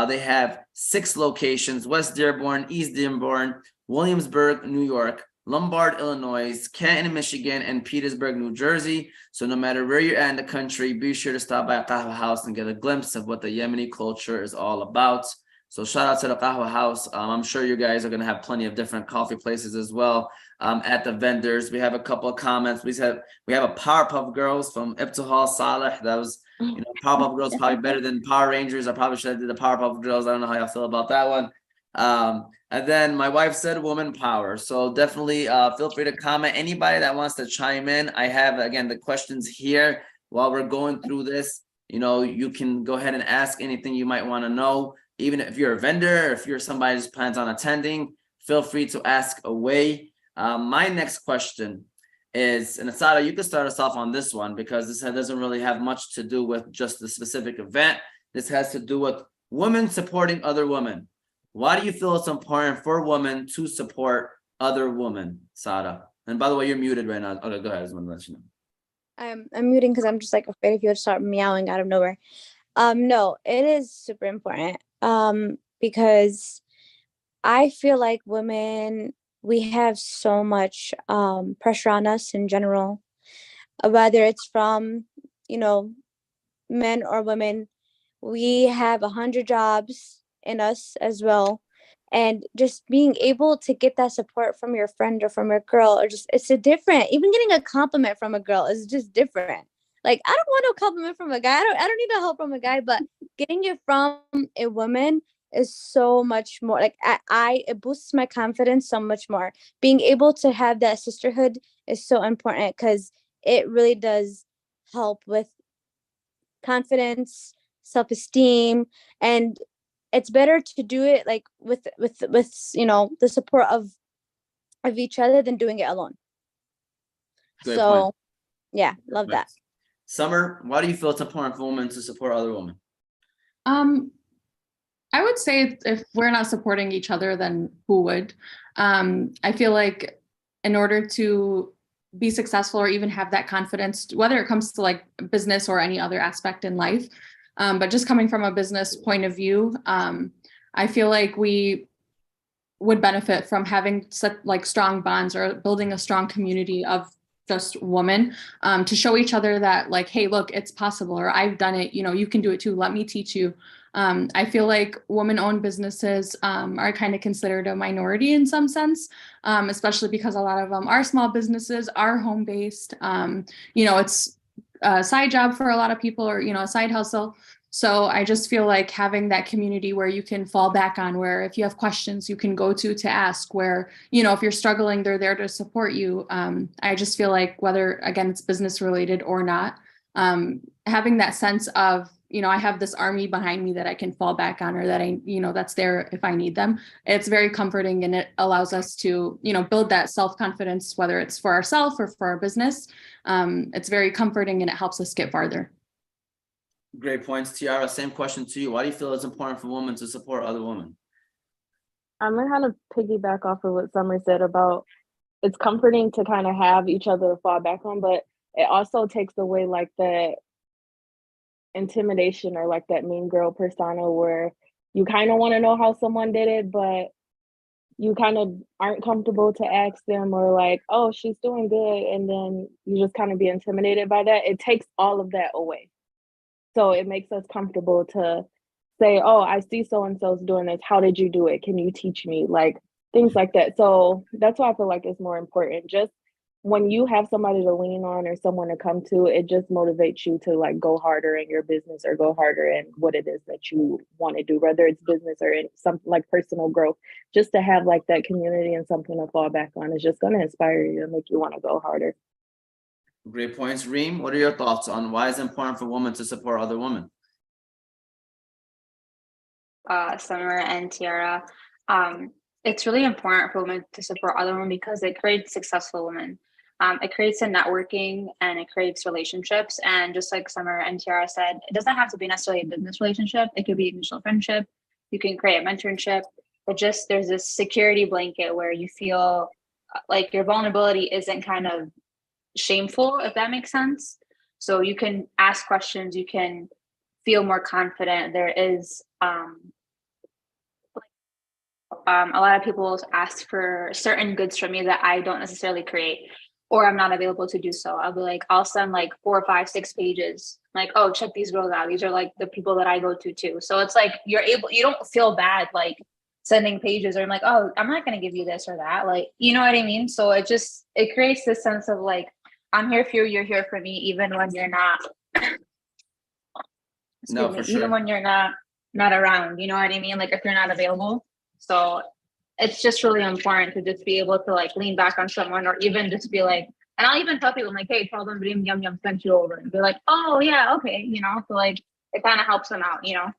They have 6 locations: West Dearborn, East Dearborn, Williamsburg, New York, Lombard, Illinois, Canton, Michigan, and Petersburg, New Jersey. So no matter where you're at in the country, be sure to stop by Qahwa House and get a glimpse of what the Yemeni culture is all about. So shout out to the Qahwa House. I'm sure you guys are going to have plenty of different coffee places as well at the vendors. We have a couple of comments. We have a Powerpuff Girls from Ibtihal Saleh. That was, Powerpuff Girls probably better than Power Rangers. I probably should have did the Powerpuff Girls. I don't know how y'all feel about that one. And then my wife said woman power. So definitely feel free to comment. Anybody that wants to chime in, I have, again, the questions here while we're going through this. You can go ahead and ask anything you might want to know. Even if you're a vendor, or if you're somebody who plans on attending, feel free to ask away. My next question is, and Asada, you can start us off on this one, because this doesn't really have much to do with just the specific event. This has to do with women supporting other women. Why do you feel it's important for women to support other women, Sada? And by the way, you're muted right now. Okay, go ahead. I just want to let you know. I'm muting because I'm just like afraid if you would start meowing out of nowhere. No, it is super important. Because I feel like women, we have so much pressure on us in general, whether it's from, men or women. We have 100 jobs in us as well. And just being able to get that support from your friend or from your girl, or just, it's a different, even getting a compliment from a girl is just different. Like, I don't want no compliment from a guy. I don't need no help from a guy, but getting it from a woman is so much more. Like, it boosts my confidence so much more. Being able to have that sisterhood is so important, because it really does help with confidence, self-esteem, and it's better to do it like with the support of each other than doing it alone. Good so point. Yeah, love that. Summer, why do you feel it's important for women to support other women? I would say if we're not supporting each other, then who would? I feel like in order to be successful or even have that confidence, whether it comes to like business or any other aspect in life, but just coming from a business point of view, I feel like we would benefit from having such like strong bonds or building a strong community of just women, to show each other that like, hey, look, it's possible, or I've done it, you can do it too. Let me teach you. I feel like women-owned businesses are kind of considered a minority in some sense, especially because a lot of them are small businesses, are home-based. It's a side job for a lot of people, or, a side hustle. So I just feel like having that community where you can fall back on, where if you have questions, you can go to ask, where, if you're struggling, they're there to support you. I just feel like whether, again, it's business related or not, having that sense of, I have this army behind me that I can fall back on, or that that's there if I need them. It's very comforting, and it allows us to, build that self-confidence, whether it's for ourselves or for our business. It's very comforting, and it helps us get farther. Great points. Tiara, same question to you. Why do you feel it's important for women to support other women? I'm gonna kind of piggyback off of what Summer said about it's comforting to kind of have each other to fall back on, but it also takes away like the intimidation or like that mean girl persona where you kind of want to know how someone did it, but you kind of aren't comfortable to ask them, or like, oh, she's doing good, and then you just kind of be intimidated by that. It takes all of that away. So it makes us comfortable to say, oh, I see so and so's doing this. How did you do it? Can you teach me? Like things like that. So that's why I feel like it's more important. Just when you have somebody to lean on or someone to come to, it just motivates you to like go harder in your business or go harder in what it is that you want to do, whether it's business or in something like personal growth. Just to have like that community and something to fall back on is just going to inspire you and make you want to go harder. Great points. Reem, what are your thoughts on why it's important for women to support other women? Summer and Tiara, it's really important for women to support other women because it creates successful women. It creates a networking and it creates relationships. And just like Summer and Tiara said, it doesn't have to be necessarily a business relationship. It could be a mutual friendship. You can create a mentorship, but just there's this security blanket where you feel like your vulnerability isn't kind of shameful, if that makes sense. So you can ask questions, you can feel more confident. There is a lot of people ask for certain goods from me that I don't necessarily create, or I'm not available to do so. I'll be like, I'll send like 4, 5, 6 pages. Like, oh, check these girls out. These are like the people that I go to too. So it's like you don't feel bad like sending pages, or I'm like, oh, I'm not gonna give you this or that. Like, you know what I mean? So it creates this sense of like, I'm here for you, you're here for me, even when you're not. No, for sure. Even when you're not around, you know what I mean? Like if you're not available. So it's just really important to just be able to like lean back on someone, or even just be like, and I'll even tell people, I'm like, hey, tell them Reem Yum Yum sent you over, and be like, oh yeah, okay, you know, so like it kind of helps them out, you know.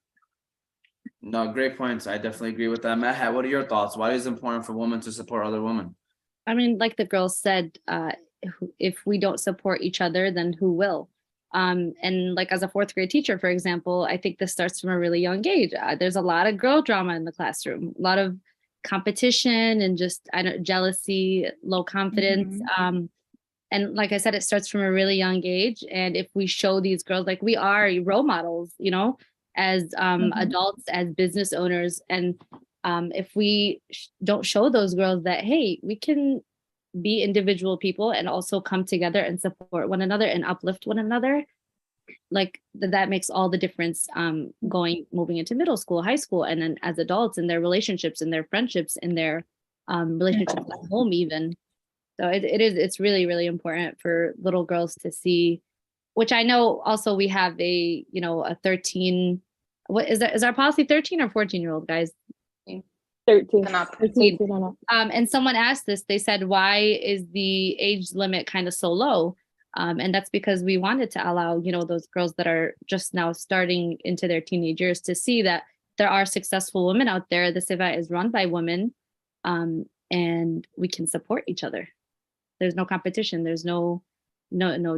No, great points. I definitely agree with that. Maha, what are your thoughts? Why is it important for women to support other women? I mean, like the girl said, if we don't support each other, then who will? And like as a 4th grade teacher, for example, I think this starts from a really young age. There's a lot of girl drama in the classroom, a lot of competition and just jealousy, low confidence. And like I said, it starts from a really young age. And if we show these girls, like we are role models, you know, as adults, as business owners, and if we don't show those girls that, hey, we can be individual people and also come together and support one another and uplift one another, like that makes all the difference moving into middle school, high school, and then as adults in their relationships and their friendships and their relationships at home even. So it's really, really important for little girls to see, which I know also we have a 13, what is that? Is our policy 13 or 14-year-old guys? 13. And someone asked this, they said, why is the age limit kind of so low? And that's because we wanted to allow, those girls that are just now starting into their teenage years to see that there are successful women out there. This event is run by women, and we can support each other. There's no competition. There's no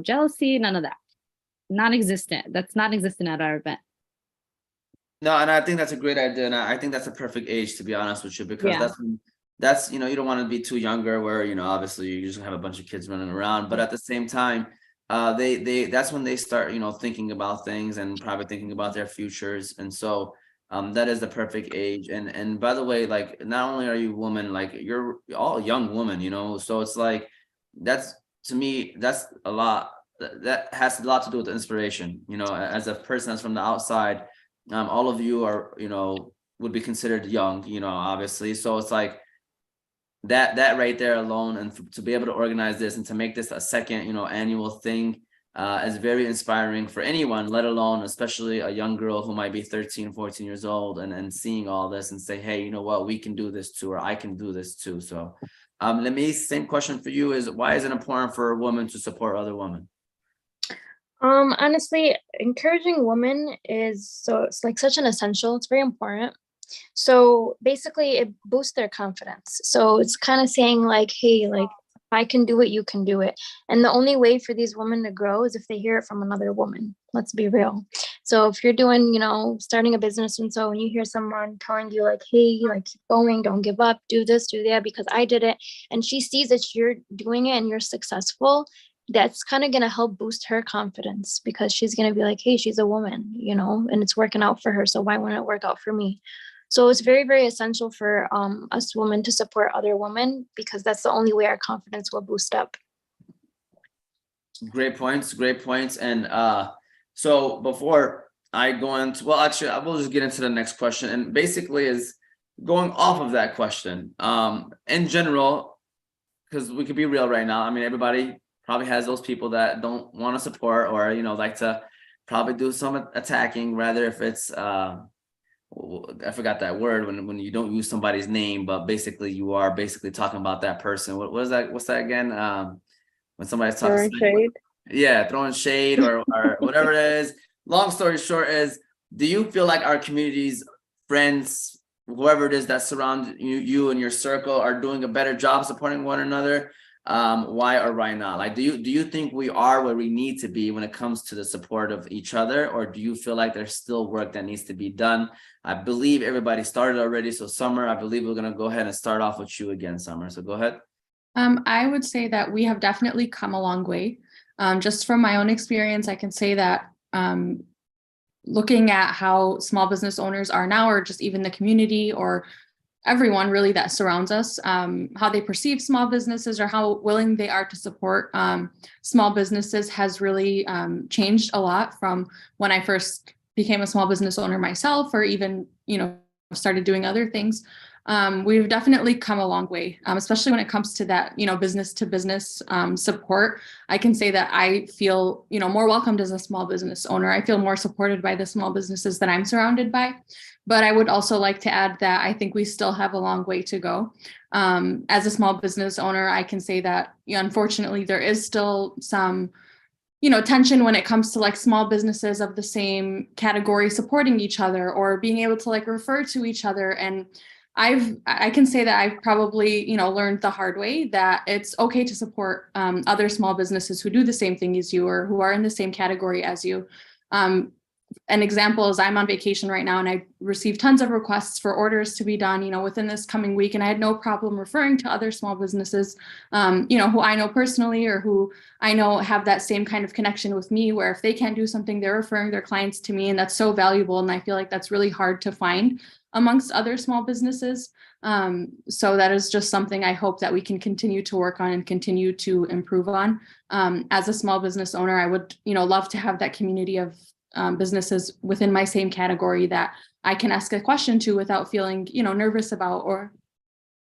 jealousy, none of that. Non-existent. That's non-existent at our event. No, and I think that's a great idea, and I think that's a perfect age, to be honest with you, because that's you don't want to be too younger where obviously you just have a bunch of kids running around, but at the same time that's when they start thinking about things and probably thinking about their futures. And so that is the perfect age. And by the way, like, not only are you women, like you're all young women, so it's like, that's, to me, that's a lot, that has a lot to do with inspiration. As a person that's from the outside, all of you are, would be considered young, obviously. So it's like that right there alone, and to be able to organize this and to make this a second, annual thing is very inspiring for anyone, let alone especially a young girl who might be 13, 14 years old and seeing all this and say, hey, you know what, we can do this too, or I can do this too. So Lamis, same question for you, is why is it important for a woman to support other women? Honestly, encouraging women it's like such an essential, it's very important. So basically it boosts their confidence. So it's kind of saying like, hey, like if I can do it, you can do it. And the only way for these women to grow is if they hear it from another woman. Let's be real. So if you're doing, you know, starting a business, and so when you hear someone telling you like, hey, like keep going, don't give up, do this, do that, because I did it, and she sees that you're doing it and you're successful, that's kind of going to help boost her confidence, because she's going to be like, hey, she's a woman, you know, and it's working out for her. So why wouldn't it work out for me? So it's very, very essential for us women to support other women, because that's the only way our confidence will boost up. Great points, great points. And so before I go into, well, actually, I will just get into the next question. And basically is going off of that question, in general, because we could be real right now. I mean, everybody probably has those people that don't want to support, or, you know, like to probably do some attacking, rather if it's, I forgot that word when you don't use somebody's name, but basically you are basically talking about that person. What is that? What's that again? When somebody's talking shade. Yeah, throwing shade or whatever it is. Long story short is, do you feel like our communities, friends, whoever it is that surround you and your circle are doing a better job supporting one another? Why or why not? Like, do you think we are where we need to be when it comes to the support of each other, or do you feel like there's still work that needs to be done? I believe everybody started already. So Summer, I believe we're gonna go ahead and start off with you again, Summer. So go ahead. I would say that we have definitely come a long way. Just from my own experience, I can say that looking at how small business owners are now, or just even the community or everyone really that surrounds us, how they perceive small businesses or how willing they are to support small businesses has really changed a lot from when I first became a small business owner myself, or even, you know, started doing other things. We've definitely come a long way, especially when it comes to that, you know, business to business support. I can say that I feel, you know, more welcomed as a small business owner. I feel more supported by the small businesses that I'm surrounded by. But I would also like to add that I think we still have a long way to go. As a small business owner, I can say that, you know, unfortunately, there is still some, you know, tension when it comes to like small businesses of the same category supporting each other or being able to like refer to each other. And I can say that I've probably, you know, learned the hard way that it's okay to support other small businesses who do the same thing as you or who are in the same category as you. An example is I'm on vacation right now and I received tons of requests for orders to be done, you know, within this coming week. And I had no problem referring to other small businesses, you know, who I know personally or who I know have that same kind of connection with me, where if they can't do something, they're referring their clients to me. And that's so valuable. And I feel like that's really hard to find amongst other small businesses. So that is just something I hope that we can continue to work on and continue to improve on. As a small business owner, I would, you know, love to have that community of businesses within my same category that I can ask a question to without feeling, you know, nervous about, or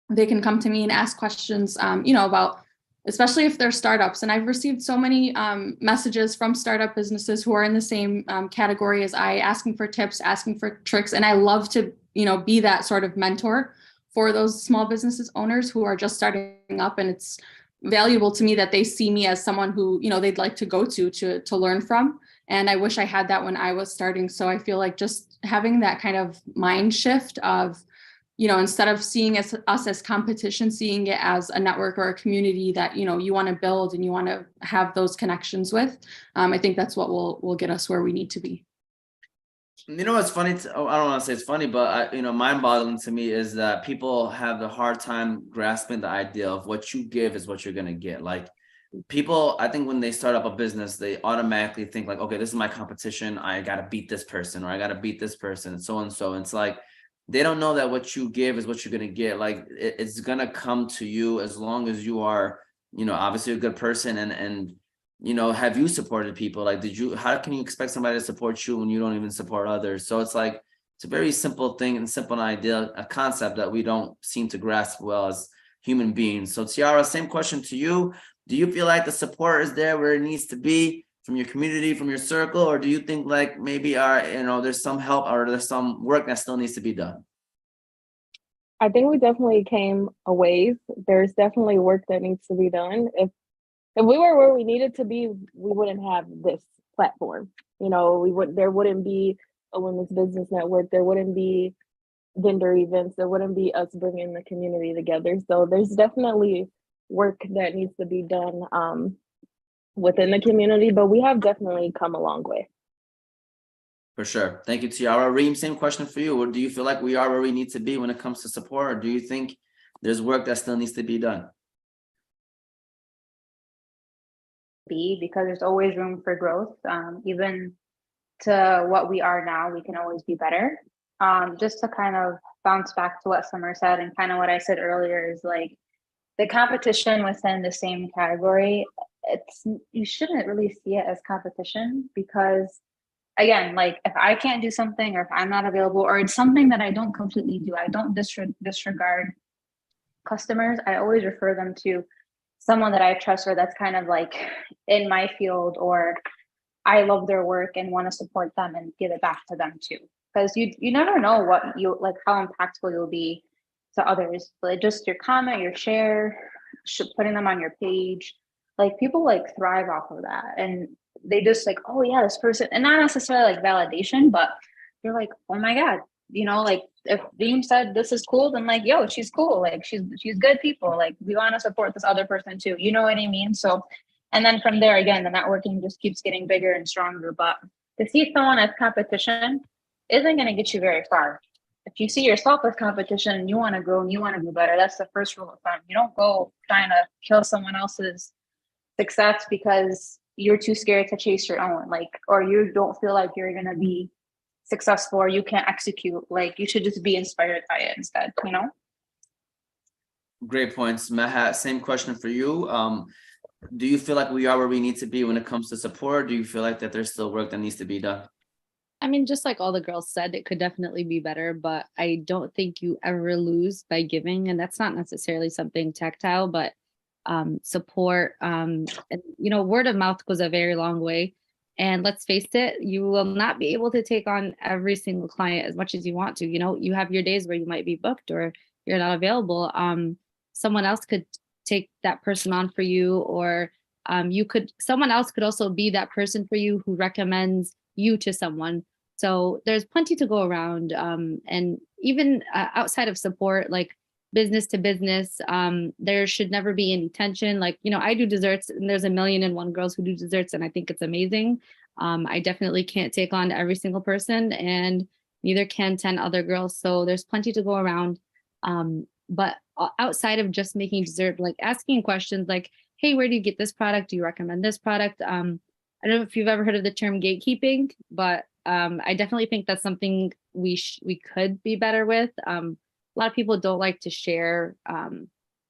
they can come to me and ask questions, you know, about, especially if they're startups. And I've received so many messages from startup businesses who are in the same category as I, asking for tips, asking for tricks. And I love to, you know, be that sort of mentor for those small businesses owners who are just starting up. And it's valuable to me that they see me as someone who, you know, they'd like to go to learn from. And I wish I had that when I was starting. So I feel like just having that kind of mind shift of, you know, instead of seeing us as competition, seeing it as a network or a community that, you know, you want to build and you want to have those connections with. I think that's what will get us where we need to be. You know what's funny? I don't want to say it's funny, but you know, mind-boggling to me is that people have a hard time grasping the idea of what you give is what you're gonna get. Like, people, I think when they start up a business, they automatically think like, okay, this is my competition. I got to beat this person, or I got to beat this person, so and so. It's like, they don't know that what you give is what you're going to get. Like, it's going to come to you as long as you are, you know, obviously a good person. And, you know, have you supported people? Like, how can you expect somebody to support you when you don't even support others? So it's like, it's a very simple thing and simple idea, a concept that we don't seem to grasp well as human beings. So Tiara, same question to you. Do you feel like the support is there where it needs to be from your community, from your circle, or do you think like maybe you know, there's some help or there's some work that still needs to be done? I think we definitely came a ways. There's definitely work that needs to be done. If we were where we needed to be, we wouldn't have this platform. You know, there wouldn't be a women's business network. There wouldn't be vendor events. There wouldn't be us bringing the community together. So there's definitely work that needs to be done within the community, but we have definitely come a long way. For sure. Thank you, Tiara. Reem, same question for you. Or do you feel like we are where we need to be when it comes to support, or do you think there's work that still needs to be done? Because there's always room for growth. Even to what we are now, we can always be better. Just to kind of bounce back to what Summer said and kind of what I said earlier is like the competition within the same category, you shouldn't really see it as competition because again, like if I can't do something or if I'm not available or it's something that I don't completely do, I don't disregard customers. I always refer them to someone that I trust or that's kind of like in my field or I love their work and want to support them and give it back to them too. Because you never know what you like, how impactful you'll be to others. But just your comment, your share, putting them on your page, like people like thrive off of that. And they just like, oh yeah, this person, and not necessarily like validation, but you're like, oh my God, you know, like if Reem said this is cool, then like, yo, she's cool. Like she's good people. Like we want to support this other person too. You know what I mean? So, and then from there, again, the networking just keeps getting bigger and stronger. But to see someone as competition isn't going to get you very far. If you see yourself as competition and you want to grow and you want to do better, that's the first rule of thumb. You don't go trying to kill someone else's success because you're too scared to chase your own, like, or you don't feel like you're going to be successful or you can't execute. Like you should just be inspired by it instead, you know? Great points. Maha, same question for you. Do you feel like we are where we need to be when it comes to support? Do you feel like that there's still work that needs to be done? I mean, just like all the girls said, it could definitely be better, but I don't think you ever lose by giving. And that's not necessarily something tactile, but support, and, you know, word of mouth goes a very long way. And let's face it, you will not be able to take on every single client as much as you want to. You know, you have your days where you might be booked or you're not available. Someone else could take that person on for you, or someone else could also be that person for you who recommends you to someone. So there's plenty to go around. And even outside of support, like business to business, there should never be any tension. Like, you know, I do desserts and there's 1,000,001 girls who do desserts and I think it's amazing. I definitely can't take on every single person and neither can 10 other girls. So there's plenty to go around. But outside of just making dessert, like asking questions like, hey, where do you get this product? Do you recommend this product? I don't know if you've ever heard of the term gatekeeping, but I definitely think that's something we could be better with. A lot of people don't like to share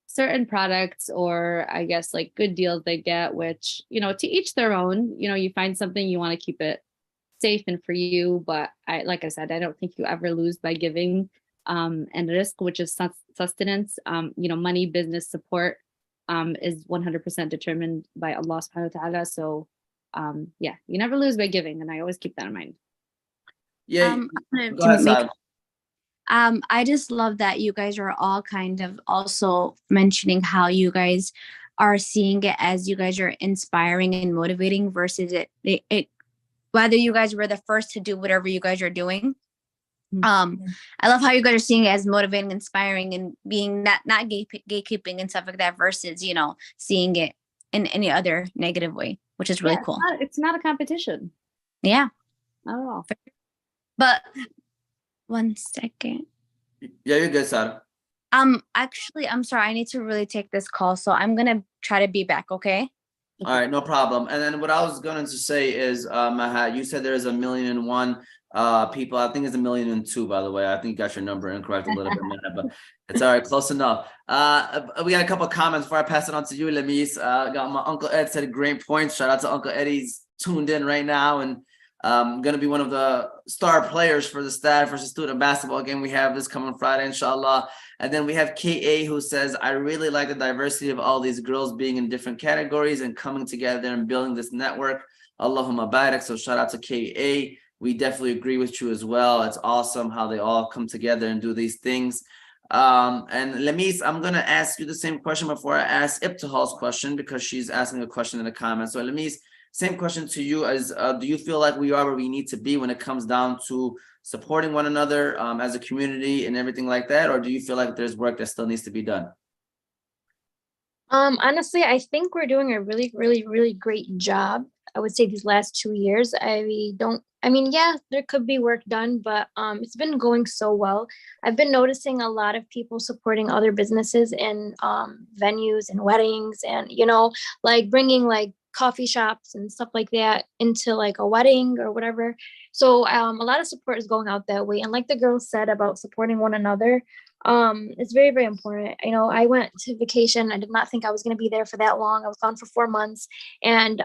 certain products or I guess like good deals they get, which, you know, to each their own. You know, you find something, you want to keep it safe and for you. But like I said, I don't think you ever lose by giving. And risk, which is sustenance, you know, money, business support is 100% determined by Allah subhanahu wa ta'ala. So yeah, you never lose by giving. And I always keep that in mind. Yeah. Go ahead, Saad. I just love that you guys are all kind of also mentioning how you guys are seeing it as you guys are inspiring and motivating versus it whether you guys were the first to do whatever you guys are doing. I love how you guys are seeing it as motivating, inspiring, and being not gatekeeping and stuff like that versus, you know, seeing it in any other negative way, which is really cool. It's not a competition. Yeah. Not at all. But 1 second. Yeah, you're good, Sarah. Actually, I'm sorry. I need to really take this call, so I'm gonna try to be back. Okay. All right, no problem. And then what I was going to say is, Maha, you said there's 1,000,001 people. I think it's 1,000,002, by the way. I think you got your number incorrect a little bit, Maha, but it's all right, close enough. We got a couple of comments before I pass it on to you, Lamis. Got my Uncle Ed said great points. Shout out to Uncle Ed. He's tuned in right now and going to be one of the star players for the Stad versus Student basketball game we have this coming Friday, inshallah. And then we have KA who says, I really like the diversity of all these girls being in different categories and coming together and building this network. Allahumma barak. So shout out to KA. We definitely agree with you as well. It's awesome how they all come together and do these things. And Lamis, I'm going to ask you the same question before I ask Ibtihal's question because she's asking a question in the comments. So Lamis, same question to you as do you feel like we are where we need to be when it comes down to supporting one another as a community and everything like that? Or do you feel like there's work that still needs to be done? Honestly, I think we're doing a really, really, really great job. I would say these last 2 years, I I mean, yeah, there could be work done, but it's been going so well. I've been noticing a lot of people supporting other businesses in venues and weddings, and like bringing like coffee shops and stuff like that into like a wedding or whatever. So a lot of support is going out that way. And like the girls said about supporting one another, it's very, very important. I went to vacation. I did not think I was going to be there for that long. I was gone for 4 months, and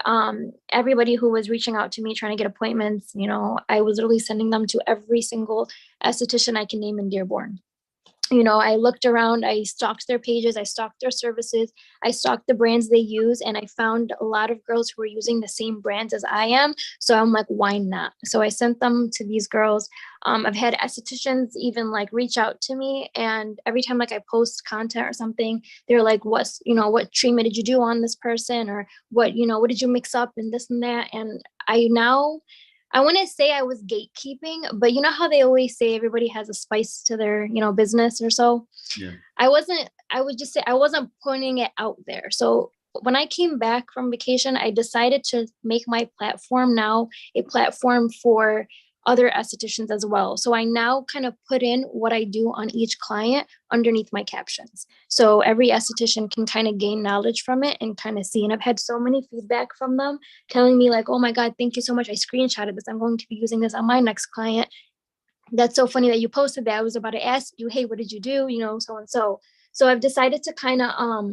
everybody who was reaching out to me trying to get appointments, I was literally sending them to every single esthetician I can name in Dearborn. I looked around, I stalked their pages, I stalked their services, I stalked the brands they use, and I found a lot of girls who were using the same brands as I am. So I'm like, why not? So I sent them to these girls. I've had estheticians even like reach out to me, and every time like I post content or something, they're like, what treatment did you do on this person? Or what did you mix up and this and that? And I wouldn't say I was gatekeeping, but you know how they always say everybody has a spice to their, business or so. Yeah. I would just say I wasn't pointing it out there. So when I came back from vacation, I decided to make my platform now a platform for other estheticians as well. So I now kind of put in what I do on each client underneath my captions. So every esthetician can kind of gain knowledge from it and kind of see. And I've had so many feedback from them telling me like, oh my God, thank you so much. I screenshotted this. I'm going to be using this on my next client. That's so funny that you posted that. I was about to ask you, hey, what did you do? So and so. So I've decided to kind of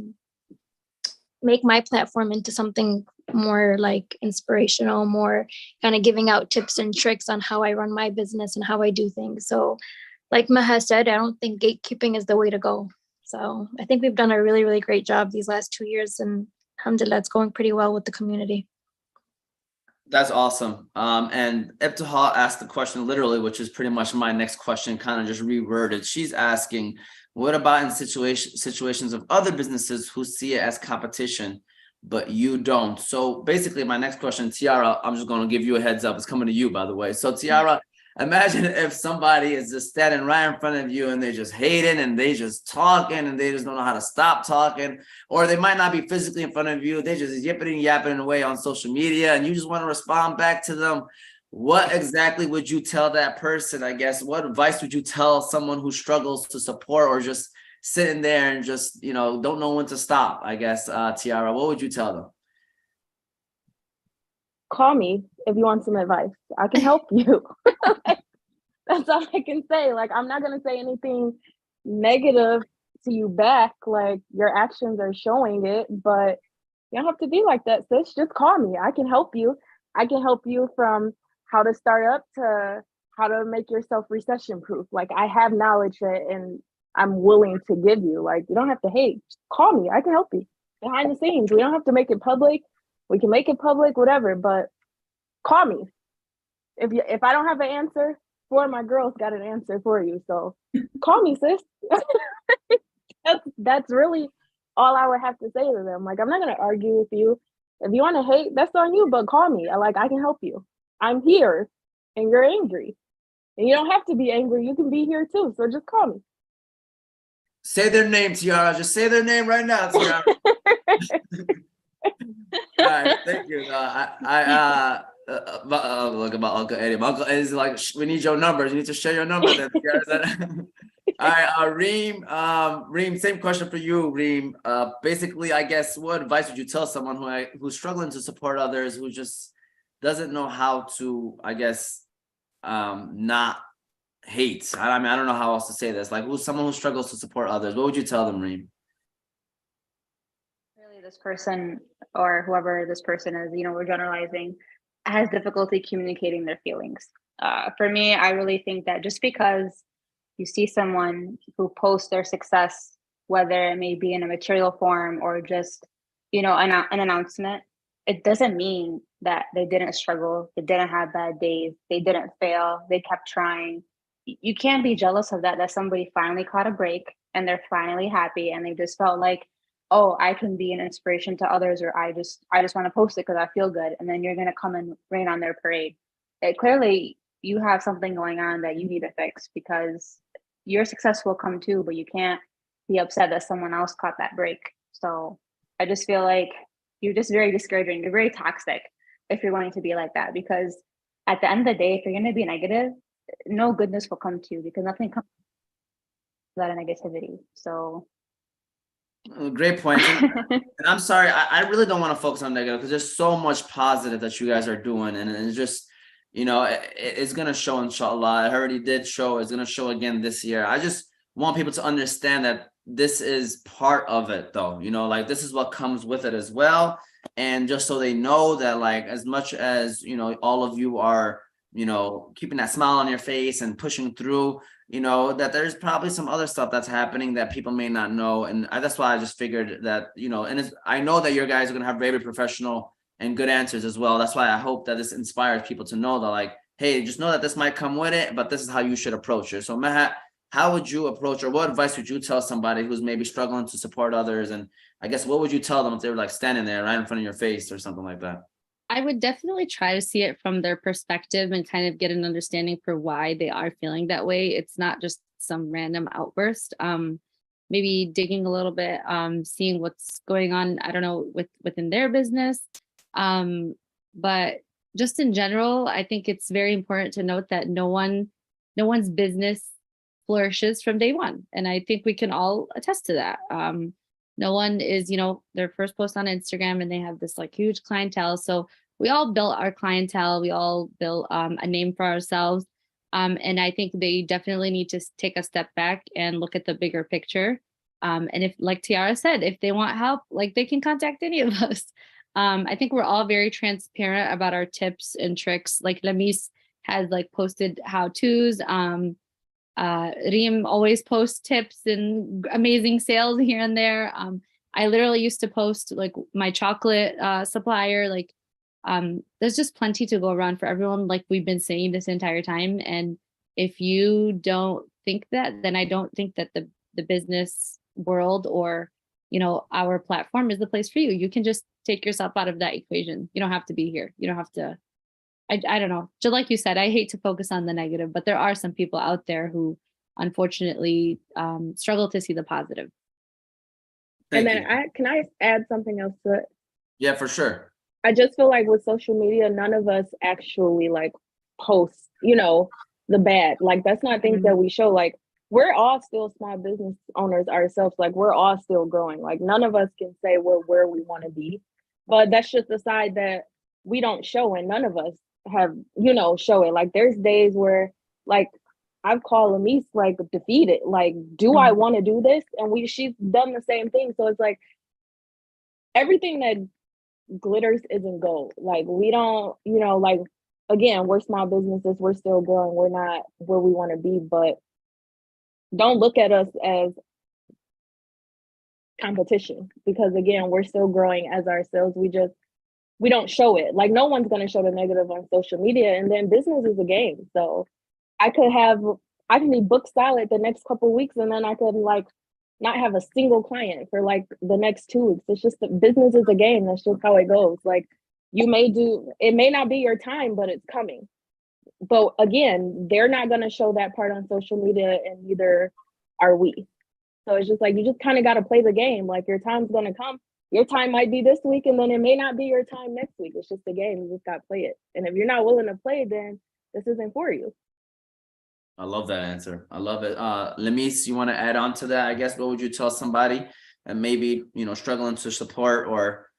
make my platform into something more like inspirational, more kind of giving out tips and tricks on how I run my business and how I do things. So like Maha said, I don't think gatekeeping is the way to go. So I think we've done a really, really great job these last 2 years, and alhamdulillah, it's going pretty well with the community. That's awesome. And Ibtihal asked the question literally, which is pretty much my next question, kind of just reworded. She's asking, what about in situations of other businesses who see it as competition, but you don't? So basically my next question, Tiara, I'm just going to give you a heads up. It's coming to you, by the way. So Tiara, imagine if somebody is just standing right in front of you and they just hating and they just talking and they just don't know how to stop talking, or they might not be physically in front of you. They just yipping and yapping away on social media and you just want to respond back to them. What exactly would you tell that person? I guess, what advice would you tell someone who struggles to support or just sitting there and just, don't know when to stop? I guess, Tiara, what would you tell them? Call me if you want some advice. I can help you. That's all I can say. Like, I'm not going to say anything negative to you back. Like, your actions are showing it, but you don't have to be like that, sis. Just call me. I can help you. I can help you from how to start up to how to make yourself recession proof. Like, I have knowledge and I'm willing to give you. Like, you don't have to hate. Just call me. I can help you behind the scenes. We don't have to make it public. We can make it public, whatever, but call me. If I don't have an answer, four of my girls got an answer for you. So call me, sis. That's really all I would have to say to them. Like, I'm not going to argue with you. If you want to hate, that's on you, but call me. I can help you. I'm here and you're angry. And you don't have to be angry. You can be here too. So just call me. Say their name, Tiara. Just say their name right now, Tiara. All right, thank you. Look about Uncle Eddie. My Uncle Eddie's like, we need your numbers. You need to share your number then. All right, Reem, same question for you, Reem. Basically, I guess, what advice would you tell someone who's struggling to support others, who just doesn't know how to, I guess, not hate? I mean, I don't know how else to say this. Like, who's someone who struggles to support others? What would you tell them, Reem? Really, this person or whoever this person is, we're generalizing, has difficulty communicating their feelings. For me, I really think that just because you see someone who posts their success, whether it may be in a material form or just, an announcement, it doesn't mean that they didn't struggle, they didn't have bad days, they didn't fail, they kept trying. You can't be jealous of that somebody finally caught a break and they're finally happy and they just felt like, oh, I can be an inspiration to others, or I just want to post it because I feel good. And then you're going to come and rain on their parade. Clearly, you have something going on that you need to fix, because your success will come too, but you can't be upset that someone else caught that break. So I just feel like you're just very discouraging. You're very toxic if you're going to be like that, because at the end of the day, if you're going to be negative, no goodness will come to you because nothing comes out of negativity. So Great point. And I'm sorry, I really don't want to focus on negative because there's so much positive that you guys are doing. And it's just, it's going to show, inshallah. It already did show. It's going to show again this year. I just want people to understand that this is part of it, though. Like, this is what comes with it as well. And just so they know that, like, as much as, all of you are, keeping that smile on your face and pushing through, that there's probably some other stuff that's happening that people may not know. And that's why I just figured that, and I know that your guys are going to have very professional and good answers as well. That's why I hope that this inspires people to know that, like, hey, just know that this might come with it, but this is how you should approach it. So Maha, how would you approach, or what advice would you tell somebody who's maybe struggling to support others? And I guess, what would you tell them if they were like standing there right in front of your face or something like that? I would definitely try to see it from their perspective and kind of get an understanding for why they are feeling that way. It's not just some random outburst. Maybe digging a little bit, seeing what's going on, I don't know, within their business. But just in general, I think it's very important to note that no one's business flourishes from day one. And I think we can all attest to that. No one is, their first post on Instagram and they have this like huge clientele. So we all built our clientele. We all built a name for ourselves. And I think they definitely need to take a step back and look at the bigger picture. And if, like Tiara said, if they want help, like, they can contact any of us. I think we're all very transparent about our tips and tricks. Like, Lamis has like posted how-tos. Reem always posts tips and amazing sales here and there. I literally used to post like my chocolate supplier. Like, there's just plenty to go around for everyone, like we've been saying this entire time. And if you don't think that, then I don't think that the business world or, our platform is the place for you. You can just take yourself out of that equation. You don't have to be here. You don't have to. I don't know. Just like you said, I hate to focus on the negative, but there are some people out there who unfortunately struggle to see the positive. Thank and then you. can I add something else to it? Yeah, for sure. I just feel like with social media, none of us actually like post, the bad. Like, that's not things that we show. Like, we're all still small business owners ourselves. Like, we're all still growing. Like, none of us can say we're where we want to be. But that's just the side that we don't show, and none of us have, show it. Like, there's days where, like, I've called Lamis like defeated. Like, do I want to do this? And she's done the same thing. So it's like, everything that glitters isn't gold. Like, we don't, like, again, we're small businesses. We're still growing. We're not where we want to be, but don't look at us as competition, because again, we're still growing as ourselves. We don't show it. Like, no one's going to show the negative on social media. And then business is a game. So I can be booked solid the next couple of weeks, and then I could like not have a single client for like the next 2 weeks. It's just, the business is a game. That's just how it goes. Like, it may not be your time, but it's coming. But again, they're not going to show that part on social media, and neither are we. So it's just like, you just kind of got to play the game. Like, your time's going to come. Your time might be this week, and then it may not be your time next week. It's just a game. You just got to play it. And if you're not willing to play, then this isn't for you. I love that answer. I love it. Lamis, you want to add on to that? I guess, what would you tell somebody and maybe, struggling to support or,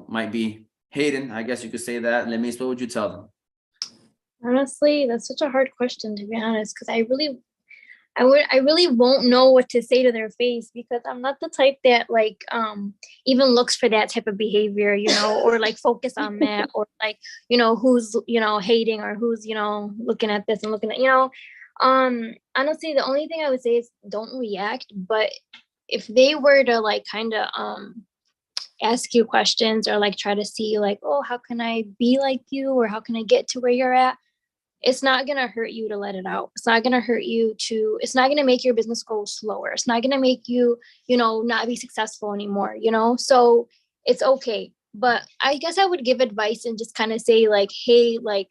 might be hating? I guess you could say that. Lamis, what would you tell them? Honestly, that's such a hard question, to be honest, because I really won't know what to say to their face, because I'm not the type that like even looks for that type of behavior, or like focus on that, or like, who's, hating, or who's, looking at this and looking at, honestly, the only thing I would say is don't react. But if they were to like kind of ask you questions, or like try to see like, oh, how can I be like you, or how can I get to where you're at, it's not going to hurt you to let it out. It's not going to hurt you it's not going to make your business go slower. It's not going to make you, not be successful anymore, so it's okay. But I guess I would give advice and just kind of say like, hey, like,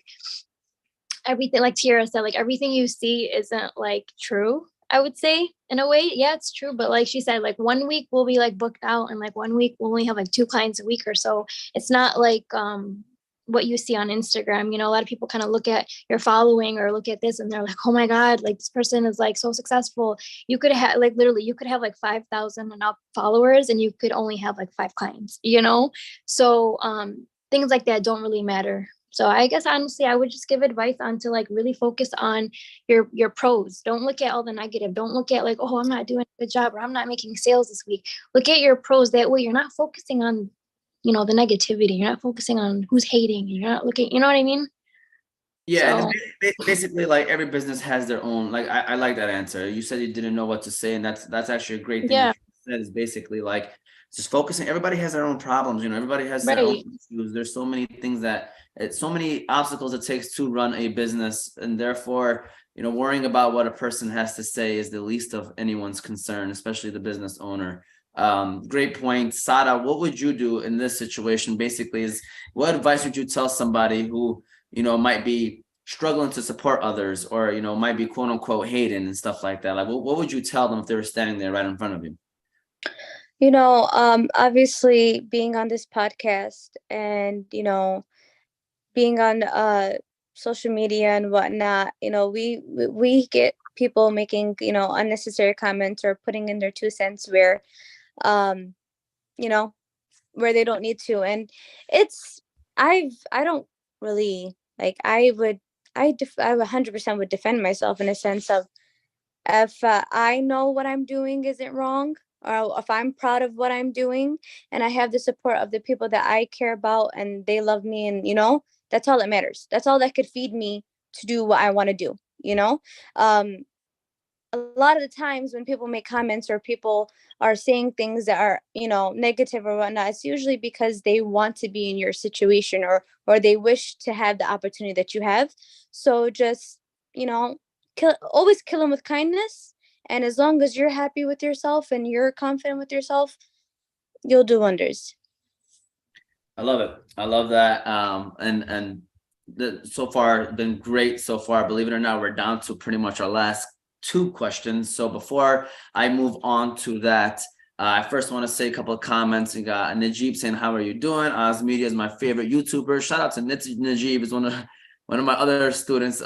everything, like Tiara said, like, everything you see isn't like true. I would say, in a way, yeah, it's true. But like she said, like, 1 week we'll be like booked out, and like 1 week we'll only have like 2 clients a week or so. It's not like, what you see on Instagram. You know, a lot of people kind of look at your following or look at this and they're like, oh my God, like this person is like so successful. You could have like literally you could have like 5,000 and up followers and you could only have like 5 clients, you know? So things like that don't really matter. So I guess honestly, I would just give advice on to like really focus on your pros. Don't look at all the negative. Don't look at like, oh, I'm not doing a good job or I'm not making sales this week. Look at your pros. That way you're not focusing on, you know, the negativity. You're not focusing on who's hating. You're not looking, you know what I mean? Yeah, So, and basically, like every business has their own. Like I like that answer. You said you didn't know what to say, and that's actually a great thing. yeah, That you said is basically like just focusing. Everybody has their own problems. You know, everybody has their own right. issues. There's so many things that it's so many obstacles it takes to run a business, and therefore, you know, worrying about what a person has to say is the least of anyone's concern, especially the business owner. Great point, Sada. What would you do in this situation? Basically, is what advice would you tell somebody who, you know, might be struggling to support others or, you know, might be quote unquote hating and stuff like that? Like, what would you tell them if they were standing there right in front of you? You know, obviously being on this podcast and, you know, being on social media and whatnot, you know, we get people making, you know, unnecessary comments or putting in their 2 cents where, you know, where they don't need to. And it's, I don't really like, I 100% would defend myself in a sense of if I know what I'm doing isn't wrong, or if I'm proud of what I'm doing and I have the support of the people that I care about and they love me, and you know, that's all that matters. That's all that could feed me to do what I want to do, you know? A lot of the times when people make comments or people are saying things that are, you know, negative or whatnot, it's usually because they want to be in your situation, or they wish to have the opportunity that you have. So just, you know, always kill them with kindness. And as long as you're happy with yourself and you're confident with yourself, you'll do wonders. I love it. I love that. So far been great so far. Believe it or not, we're down to pretty much our last 2 questions. So before I move on to that, I first want to say a couple of comments. You got Najib saying, "How are you doing? Oz Media is my favorite YouTuber." Shout out to Najib, is one of my other students.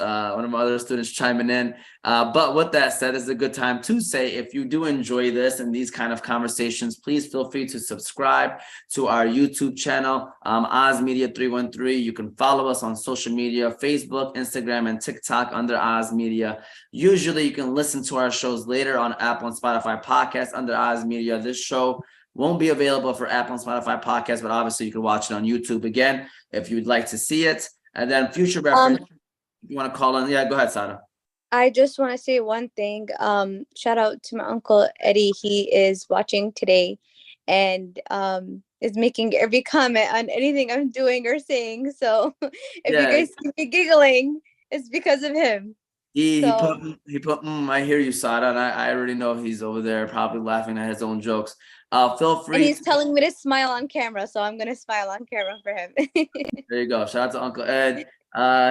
Chiming in. But with that said, it's a good time to say, if you do enjoy this and these kind of conversations, please feel free to subscribe to our YouTube channel, Oz Media 313. You can follow us on social media, Facebook, Instagram, and TikTok under Oz Media. Usually you can listen to our shows later on Apple and Spotify podcasts under Oz Media. This show won't be available for Apple and Spotify podcasts, but obviously you can watch it on YouTube again if you'd like to see it. And then future reference, if you want to call on, yeah, go ahead, Sada. I just want to say one thing. Shout out to my uncle Eddie. He is watching today and is making every comment on anything I'm doing or saying. So if you guys see me giggling, it's because of him. He put I hear you, Sada, and I already know he's over there probably laughing at his own jokes. Feel free. And he's telling me to smile on camera, so I'm gonna smile on camera for him. There you go. Shout out to Uncle Ed.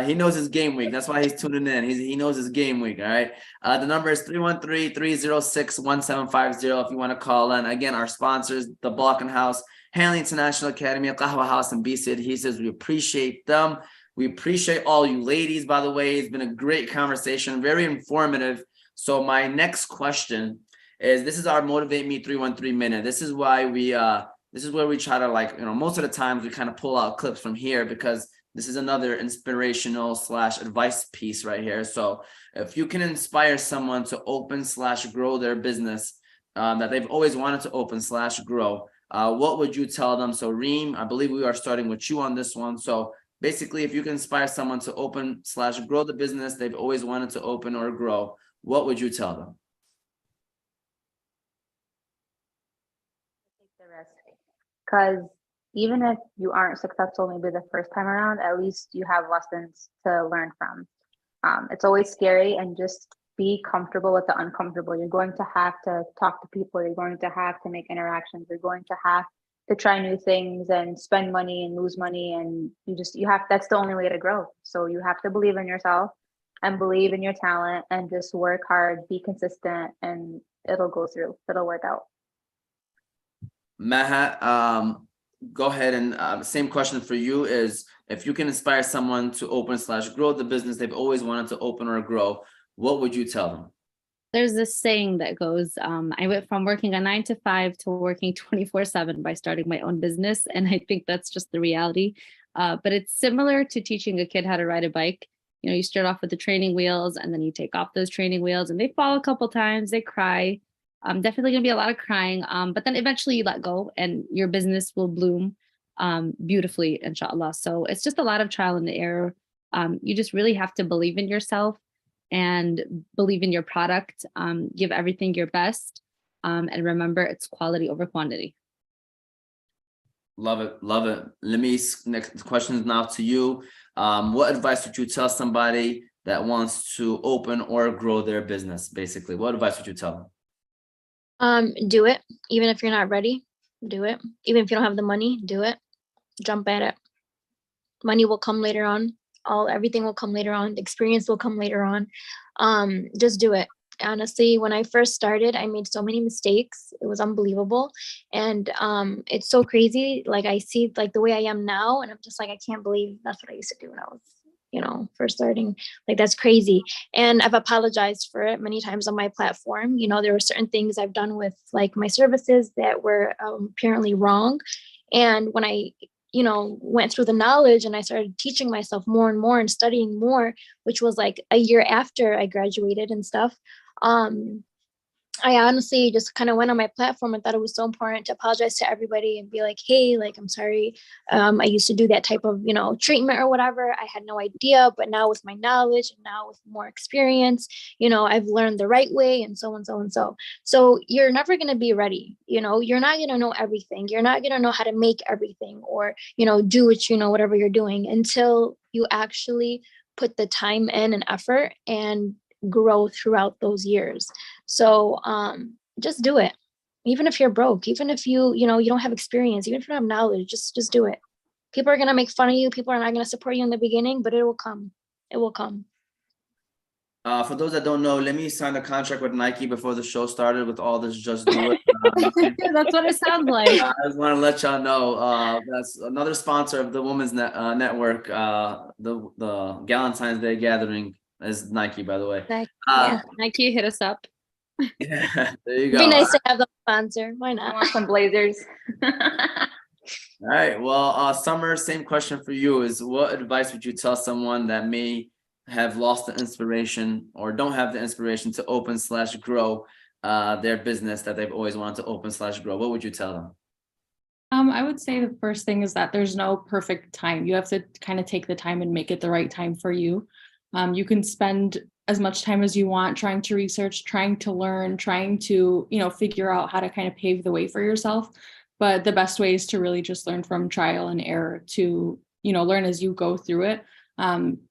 He knows his game week. That's why he's tuning in. He knows his game week. All right. The number is 313-306-1750 if you want to call in. Again, our sponsors, the Balkan House, Hanley International Academy, Qahwa House, and BC Adhesives. We appreciate them. We appreciate all you ladies, by the way. It's been a great conversation, very informative. So my next question is, this is our Motivate Me 313 minute. This is why this is where we try to, like, you know, most of the times we kind of pull out clips from here because this is another inspirational / advice piece right here. So if you can inspire someone to open / grow their business that they've always wanted to open / grow, what would you tell them? So Reem, I believe we are starting with you on this one. So basically, if you can inspire someone to open / grow the business they've always wanted to open or grow, what would you tell them? Take the risk, because even if you aren't successful maybe the first time around, at least you have lessons to learn from. It's always scary, and just be comfortable with the uncomfortable. You're going to have to talk to people. You're going to have to make interactions. You're going to have to try new things and spend money and lose money. And that's the only way to grow. So you have to believe in yourself and believe in your talent and just work hard, be consistent, and it'll go through. It'll work out. Maha, go ahead and same question for you is, if you can inspire someone to open / grow the business they've always wanted to open or grow, what would you tell them? There's this saying that goes, I went from working a 9 to 5 to working 24/7 by starting my own business. And I think that's just the reality. But it's similar to teaching a kid how to ride a bike. You know, you start off with the training wheels and then you take off those training wheels and they fall a couple times, they cry. Definitely gonna be a lot of crying. But then eventually you let go and your business will bloom beautifully, inshallah. So it's just a lot of trial and error. You just really have to believe in yourself and believe in your product, give everything your best, and remember it's quality over quantity. Love it, love it. Lamis, next question is now to you. What advice would you tell somebody that wants to open or grow their business? Basically, what advice would you tell them? Do it. Even if you're not ready, do it. Even if you don't have the money, do it. Jump at it. Money will come later on. Everything will come later on. The experience will come later on. Just do it. Honestly, when I first started, I made so many mistakes. It was unbelievable. And it's so crazy. Like I see like the way I am now, and I'm just like, I can't believe that's what I used to do when I was, first starting. Like that's crazy. And I've apologized for it many times on my platform. There were certain things I've done with like my services that were apparently wrong. And when I went through the knowledge and I started teaching myself more and more and studying more, which was like a year after I graduated and stuff. I honestly just kind of went on my platform and thought it was so important to apologize to everybody and be like, hey, like, I'm sorry. I used to do that type of, treatment or whatever. I had no idea, but now with my knowledge and now with more experience, I've learned the right way and so on, so and so. So you're never going to be ready. You're not going to know everything. You're not going to know how to make everything or, do what, whatever you're doing until you actually put the time in and effort and grow throughout those years. So just do it. Even if you're broke, even if you don't have experience, even if you don't have knowledge, just do it. People are gonna make fun of you. People are not gonna support you in the beginning, but it will come. It will come. For those that don't know, let me sign a contract with Nike before the show started with all this just do it. That's what it sounds like. I just want to let y'all know that's another sponsor of the Women's Network, the Galentines Gathering is Nike, by the way. Nike, hit us up. Yeah, there you go. It'd be nice to have the sponsor. Why I not? want some blazers. All right. Well, Summer, same question for you is, what advice would you tell someone that may have lost the inspiration or don't have the inspiration to open / grow their business that they've always wanted to open / grow? What would you tell them? I would say the first thing is that there's no perfect time. You have to kind of take the time and make it the right time for you. You can spend as much time as you want trying to research, trying to learn, trying to, figure out how to kind of pave the way for yourself. But the best way is to really just learn from trial and error, to, learn as you go through it.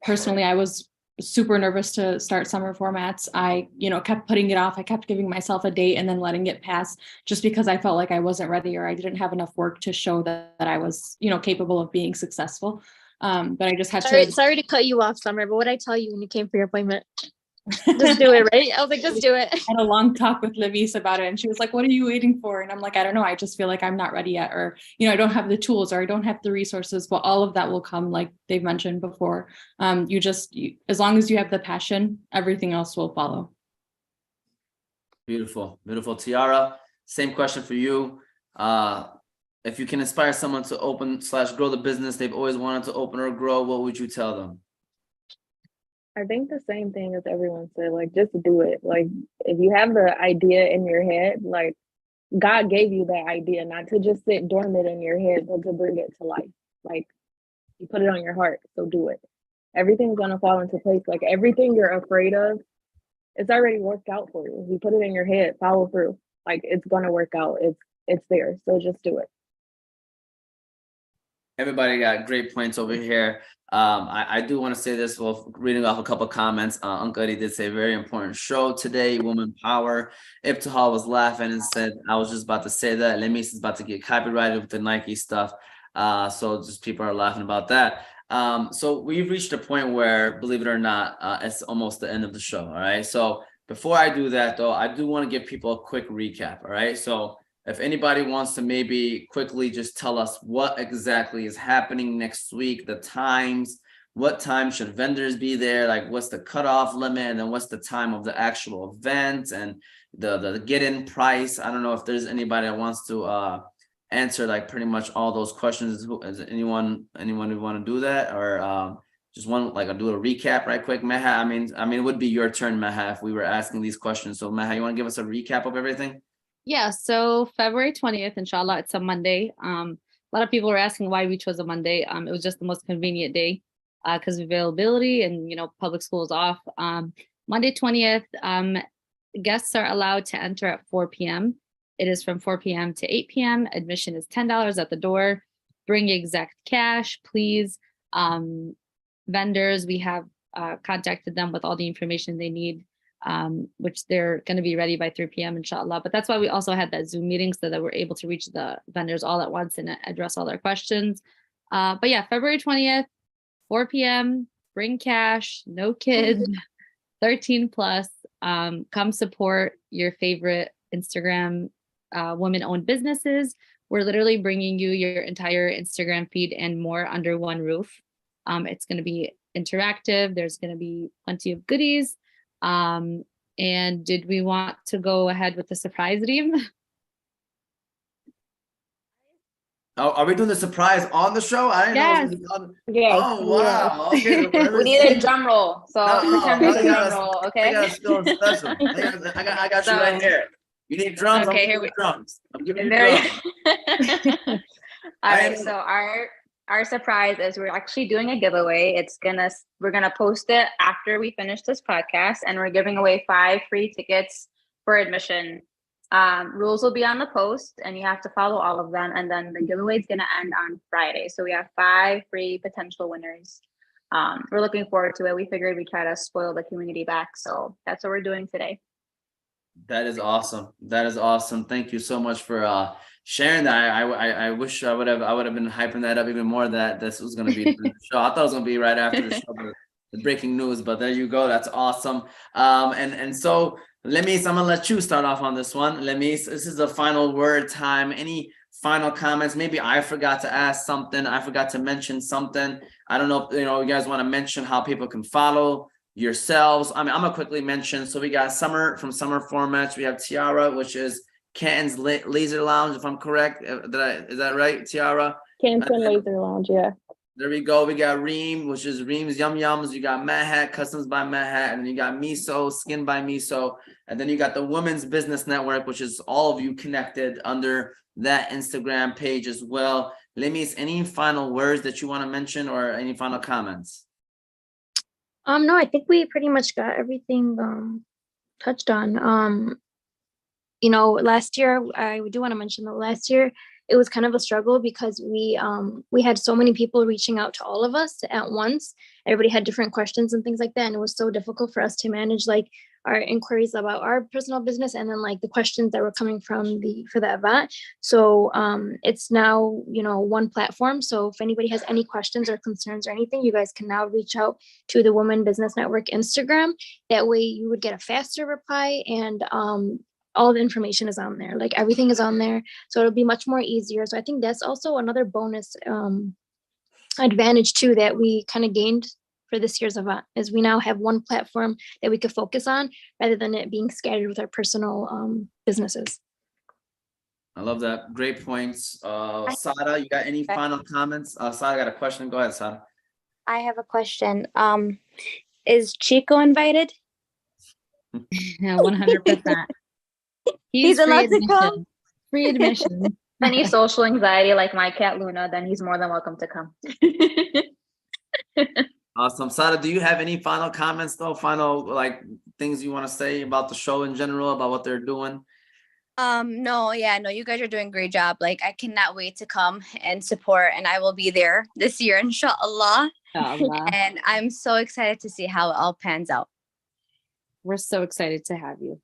Personally, I was super nervous to start summer formats. I, kept putting it off. I kept giving myself a date and then letting it pass just because I felt like I wasn't ready or I didn't have enough work to show that I was, capable of being successful. But I just had Sorry to cut you off, Summer, but what did I tell you when you came for your appointment? Just do it, right? I was like, just do it. I had a long talk with Lamis about it and she was like, what are you waiting for? And I'm like, I don't know. I just feel like I'm not ready yet, or, I don't have the tools or I don't have the resources, but all of that will come, like they've mentioned before. As long as you have the passion, everything else will follow. Beautiful, beautiful. Tiara, same question for you. If you can inspire someone to open / grow the business they've always wanted to open or grow, what would you tell them? I think the same thing as everyone said, like, just do it. Like, if you have the idea in your head, like, God gave you that idea, not to just sit dormant in your head, but to bring it to life. Like, you put it on your heart, so do it. Everything's gonna fall into place. Like, everything you're afraid of, it's already worked out for you. You put it in your head, follow through. Like, it's gonna work out. It's there, so just do it. Everybody got great points over here. I do want to say this while reading off a couple of comments. Uncle Eddie did say very important show today, woman power. Ibtihal was laughing and said, I was just about to say that. Lamis is about to get copyrighted with the Nike stuff. So just people are laughing about that. So we've reached a point where, believe it or not, it's almost the end of the show. All right. So before I do that, though, I do want to give people a quick recap. All right. So if anybody wants to maybe quickly just tell us what exactly is happening next week, the times, what time should vendors be there, like what's the cutoff limit, and then what's the time of the actual event, and the get-in price. I don't know if there's anybody that wants to answer like pretty much all those questions. Is anyone who want to do that, or just one, like I'll do a recap right quick? Maha, I mean it would be your turn, Maha, if we were asking these questions. So Maha, you want to give us a recap of everything? Yeah, so February 20th, inshallah, it's a Monday. A lot of people were asking why we chose a Monday. It was just the most convenient day because of availability and, you know, public school is off. Monday 20th, guests are allowed to enter at 4 p.m. It is from 4 p.m. to 8 p.m. Admission is $10 at the door. Bring exact cash, please. Vendors, we have contacted them with all the information they need, which they're going to be ready by 3 p.m. inshallah. But that's why we also had that Zoom meeting, so that we're able to reach the vendors all at once and address all their questions. But yeah, February 20th, 4 p.m., bring cash, no kids, 13 plus. Come support your favorite Instagram women-owned businesses. We're literally bringing you your entire Instagram feed and more under one roof. It's going to be interactive. There's going to be plenty of goodies. And did we want to go ahead with the surprise, Reem? Oh, are we doing the surprise on the show? I didn't know. Yes. Oh wow. Okay. We need a drum roll. So pretend there's a I drum roll, okay? got a skill special. I got you right here. You need drums. Okay, I'm here giving you drums. I'm giving you There drums. you All right, so our surprise is we're actually doing a giveaway. We're gonna post it after we finish this podcast, and we're giving away 5 free tickets for admission. Rules will be on the post, and you have to follow all of them. And then the giveaway is gonna end on Friday. So we have 5 free potential winners. We're looking forward to it. We figured we'd try to spoil the community back, so that's what we're doing today. That is awesome. That is awesome. Thank you so much for sharing that. I wish I would have been hyping that up even more, that this was going to be the show. I thought it was going to be right after the show, the breaking news, but there you go. That's awesome. And so Lamis, I'm gonna let you start off on this one. Lamis, this is the final word time. Any final comments? Maybe I forgot to ask something. I forgot to mention something. I don't know if you guys want to mention how people can follow yourselves. I mean, I'm gonna quickly mention. So we got Summer from Summer Formats. We have Tiara, which is Canton's Laser Lounge, if I'm correct. Is that right, Tiara? Canton Laser Lounge, yeah. There we go. We got Reem, which is Reem's Yum Yums. You got Maha, Customs by Maha, and then you got Miso, Skin by Miso, and then you got the Women's Business Network, which is all of you connected under that Instagram page as well. Lamis, any final words that you want to mention, or any final comments? No, I think we pretty much got everything touched on. Last year, I do want to mention that last year it was kind of a struggle because we had so many people reaching out to all of us at once. Everybody had different questions and things like that, and it was so difficult for us to manage like our inquiries about our personal business and then like the questions that were coming for the event. So it's now one platform. So if anybody has any questions or concerns or anything, you guys can now reach out to the Women Business Network Instagram. That way you would get a faster reply, and all the information is on there. Like everything is on there, so it'll be much more easier. So I think that's also another bonus advantage too that we kind of gained for this year's event, is we now have one platform that we could focus on rather than it being scattered with our personal businesses. I love that. Great points. Sada, you got any final comments? Sada got a question. Go ahead, Sada. I have a question. Is Chico invited? Yeah, 100%. He's allowed to come. Free admission. Any social anxiety like my cat Luna, then he's more than welcome to come. Awesome. Sada, do you have any final comments though? Final things you want to say about the show in general, about what they're doing? No, you guys are doing a great job. Like I cannot wait to come and support, and I will be there this year, inshallah. And I'm so excited to see how it all pans out. We're so excited to have you.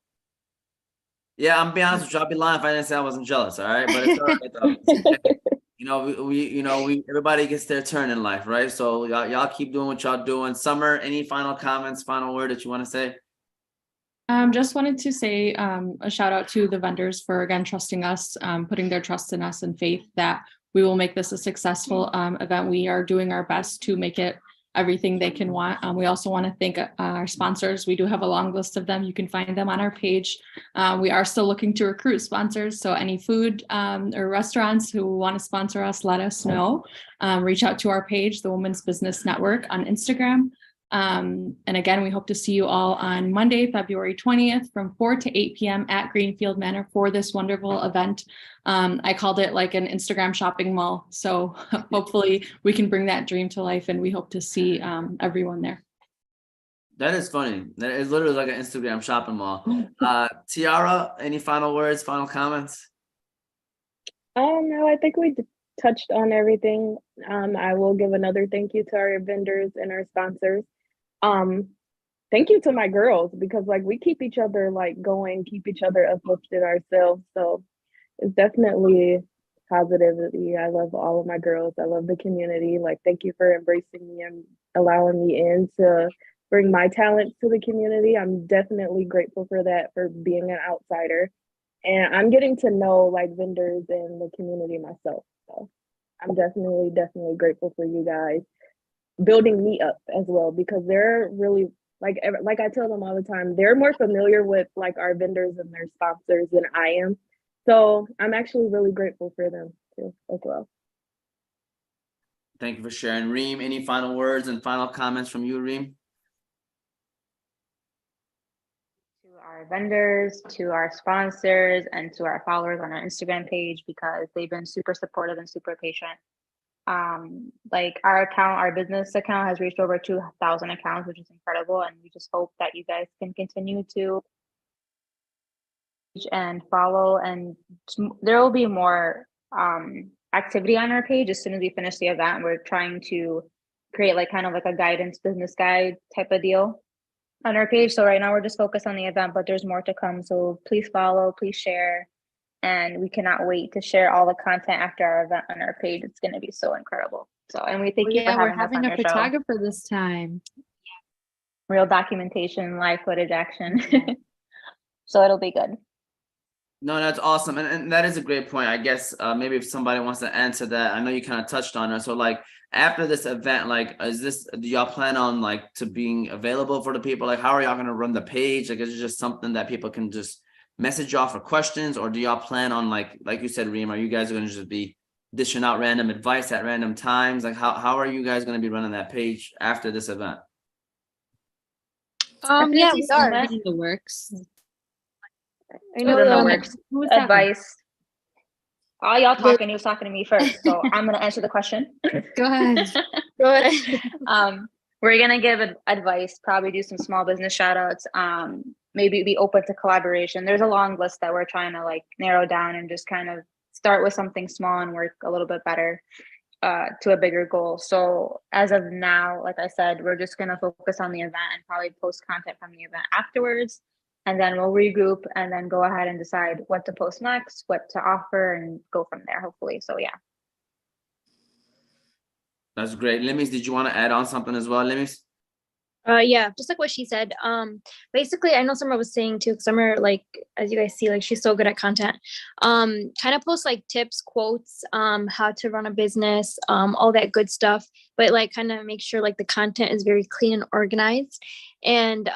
Yeah, I'm being honest with you. I'll be lying if I didn't say I wasn't jealous. All right, but it's all right though. we everybody gets their turn in life, right? So y'all keep doing what y'all doing. Summer, any final comments, final word that you want to say? Just wanted to say a shout out to the vendors for again trusting us, putting their trust in us and faith that we will make this a successful event. We are doing our best to make it everything they can want. We also want to thank our sponsors. We do have a long list of them. You can find them on our page. We are still looking to recruit sponsors. So any food or restaurants who want to sponsor us, let us know. Reach out to our page, the Women's Business Network on Instagram. And again, we hope to see you all on Monday, February 20th from 4 to 8 p.m. at Greenfield Manor for this wonderful event. I called it like an Instagram shopping mall. So hopefully we can bring that dream to life, and we hope to see everyone there. That is funny. That is literally like an Instagram shopping mall. Tiara, any final words, final comments? No, I think we touched on everything. I will give another thank you to our vendors and our sponsors. Thank you to my girls, because like we keep each other like going, keep each other uplifted ourselves. So it's definitely positivity. I love all of my girls. I love the community. Like, thank you for embracing me and allowing me in to bring my talents to the community. I'm definitely grateful for that, for being an outsider. And I'm getting to know like vendors and the community myself. So I'm definitely grateful for you guys building me up as well, because they're really like I tell them all the time, they're more familiar with like our vendors and their sponsors than I am. So I'm actually really grateful for them too as well. Thank you for sharing. Reem, any final words and final comments from you, Reem? To our vendors, to our sponsors, and to our followers on our Instagram page, because they've been super supportive and super patient. Like our account, our business account has reached over 2,000 accounts, which is incredible. And we just hope that you guys can continue to and follow, and there will be more activity on our page as soon as we finish the event. We're trying to create like kind of like a guidance business guide type of deal on our page. So right now we're just focused on the event, but there's more to come. So please follow, please share. And we cannot wait to share all the content after our event on our page. It's going to be so incredible. So, and we thank you for having us on your show. We're having a photographer this time. Real documentation, live footage action. So it'll be good. No, that's awesome. And that is a great point. I guess maybe if somebody wants to answer that, I know you kind of touched on it. So like after this event, like, do y'all plan on like to being available for the people? Like, how are y'all going to run the page? Like, is it just something that people can just message y'all for questions, or do y'all plan on like you said, Reem, are you guys going to just be dishing out random advice at random times? Like how are you guys going to be running that page after this event? Yeah, we are in the works. I know the works. Advice. All y'all talking, he was talking to me first. So I'm gonna answer the question. Go ahead. Go ahead. We're gonna give advice, probably do some small business shout outs, maybe be open to collaboration. There's a long list that we're trying to like narrow down and just kind of start with something small and work a little bit better to a bigger goal. So as of now, like I said, we're just gonna focus on the event and probably post content from the event afterwards. And then we'll regroup and then go ahead and decide what to post next, what to offer, and go from there, hopefully. So yeah. That's great. Lamis, did you want to add on something as well, Lamis? Yeah, just like what she said. Basically, I know Summer was saying too, Summer, like, as you guys see, like she's so good at content. Kind of post like tips, quotes, how to run a business, all that good stuff, but like kind of make sure like the content is very clean and organized. And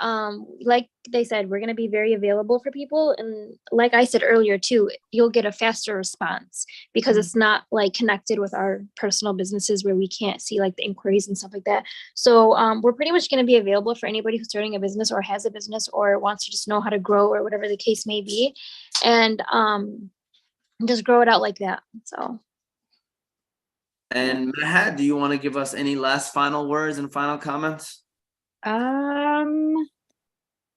like they said, we're going to be very available for people. And like I said earlier too, you'll get a faster response because it's not like connected with our personal businesses where we can't see like the inquiries and stuff like that. So we're pretty much going to be available for anybody who's starting a business or has a business or wants to just know how to grow or whatever the case may be. And just grow it out like that. So. And Maha, do you want to give us any last final words and final comments? I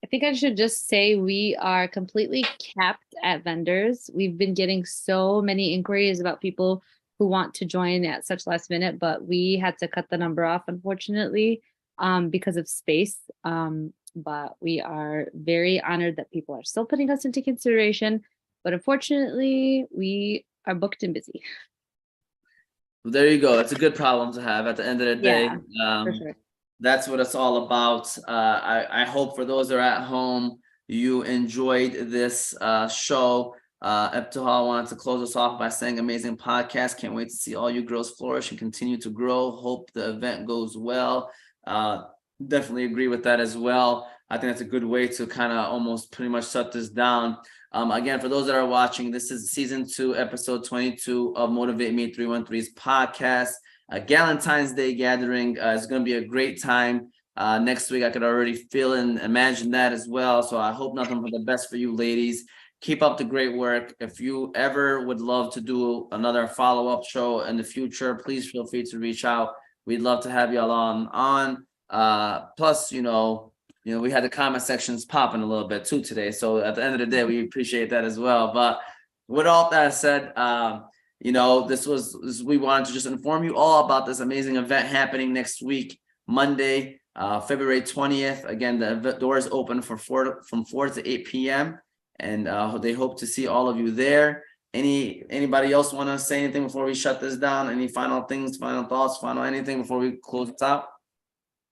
think I should just say we are completely capped at vendors. We've been getting so many inquiries about people who want to join at such last minute, but we had to cut the number off, unfortunately, because of space. But we are very honored that people are still putting us into consideration. But unfortunately, we are booked and busy. Well, there you go. It's a good problem to have at the end of the day. Yeah, for sure. That's what it's all about. I hope for those that are at home, you enjoyed this show. Ebtihal wanted to close us off by saying amazing podcast. Can't wait to see all you girls flourish and continue to grow. Hope the event goes well. Definitely agree with that as well. I think that's a good way to kind of almost pretty much shut this down. Again, for those that are watching, this is season 2, episode 22 of Motivate Me 313's podcast. Galentine's Day Gathering is going to be a great time. Next week, I could already feel and imagine that as well. So I hope nothing but the best for you ladies. Keep up the great work. If you ever would love to do another follow-up show in the future, please feel free to reach out. We'd love to have y'all on. Plus, you know, we had the comment sections popping a little bit too today. So at the end of the day, we appreciate that as well. But with all that said, you know, we wanted to just inform you all about this amazing event happening next week, Monday, February 20th. Again, the doors open from 4 to 8 p.m. And they hope to see all of you there. Anybody else want to say anything before we shut this down? Any final things, final thoughts, final anything before we close it out?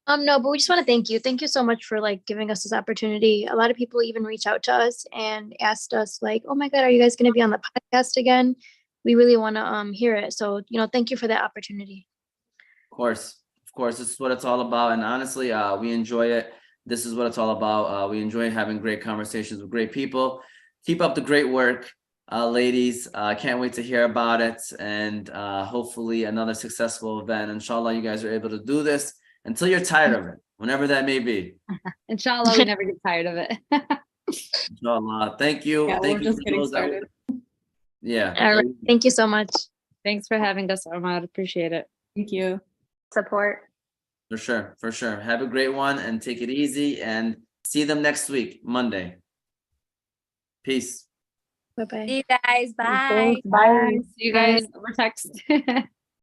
No, but we just want to thank you. Thank you so much for like giving us this opportunity. A lot of people even reach out to us and asked us like, oh my God, are you guys going to be on the podcast again? We really want to hear it. So, you know, thank you for that opportunity. Of course, this is what it's all about. And honestly, we enjoy it. This is what it's all about. We enjoy having great conversations with great people. Keep up the great work, ladies. I can't wait to hear about it. And hopefully another successful event. Inshallah, you guys are able to do this until you're tired of it, whenever that may be. Inshallah, we never get tired of it. Inshallah. Thank you. Yeah, Thank we're you just getting started. Yeah. All right. Thank you so much. Thanks for having us, Ahmad. Appreciate it. Thank you. Support. For sure. Have a great one and take it easy and see them next week, Monday. Peace. Bye-bye. See you guys. Bye. Thanks. Bye. See you guys over text.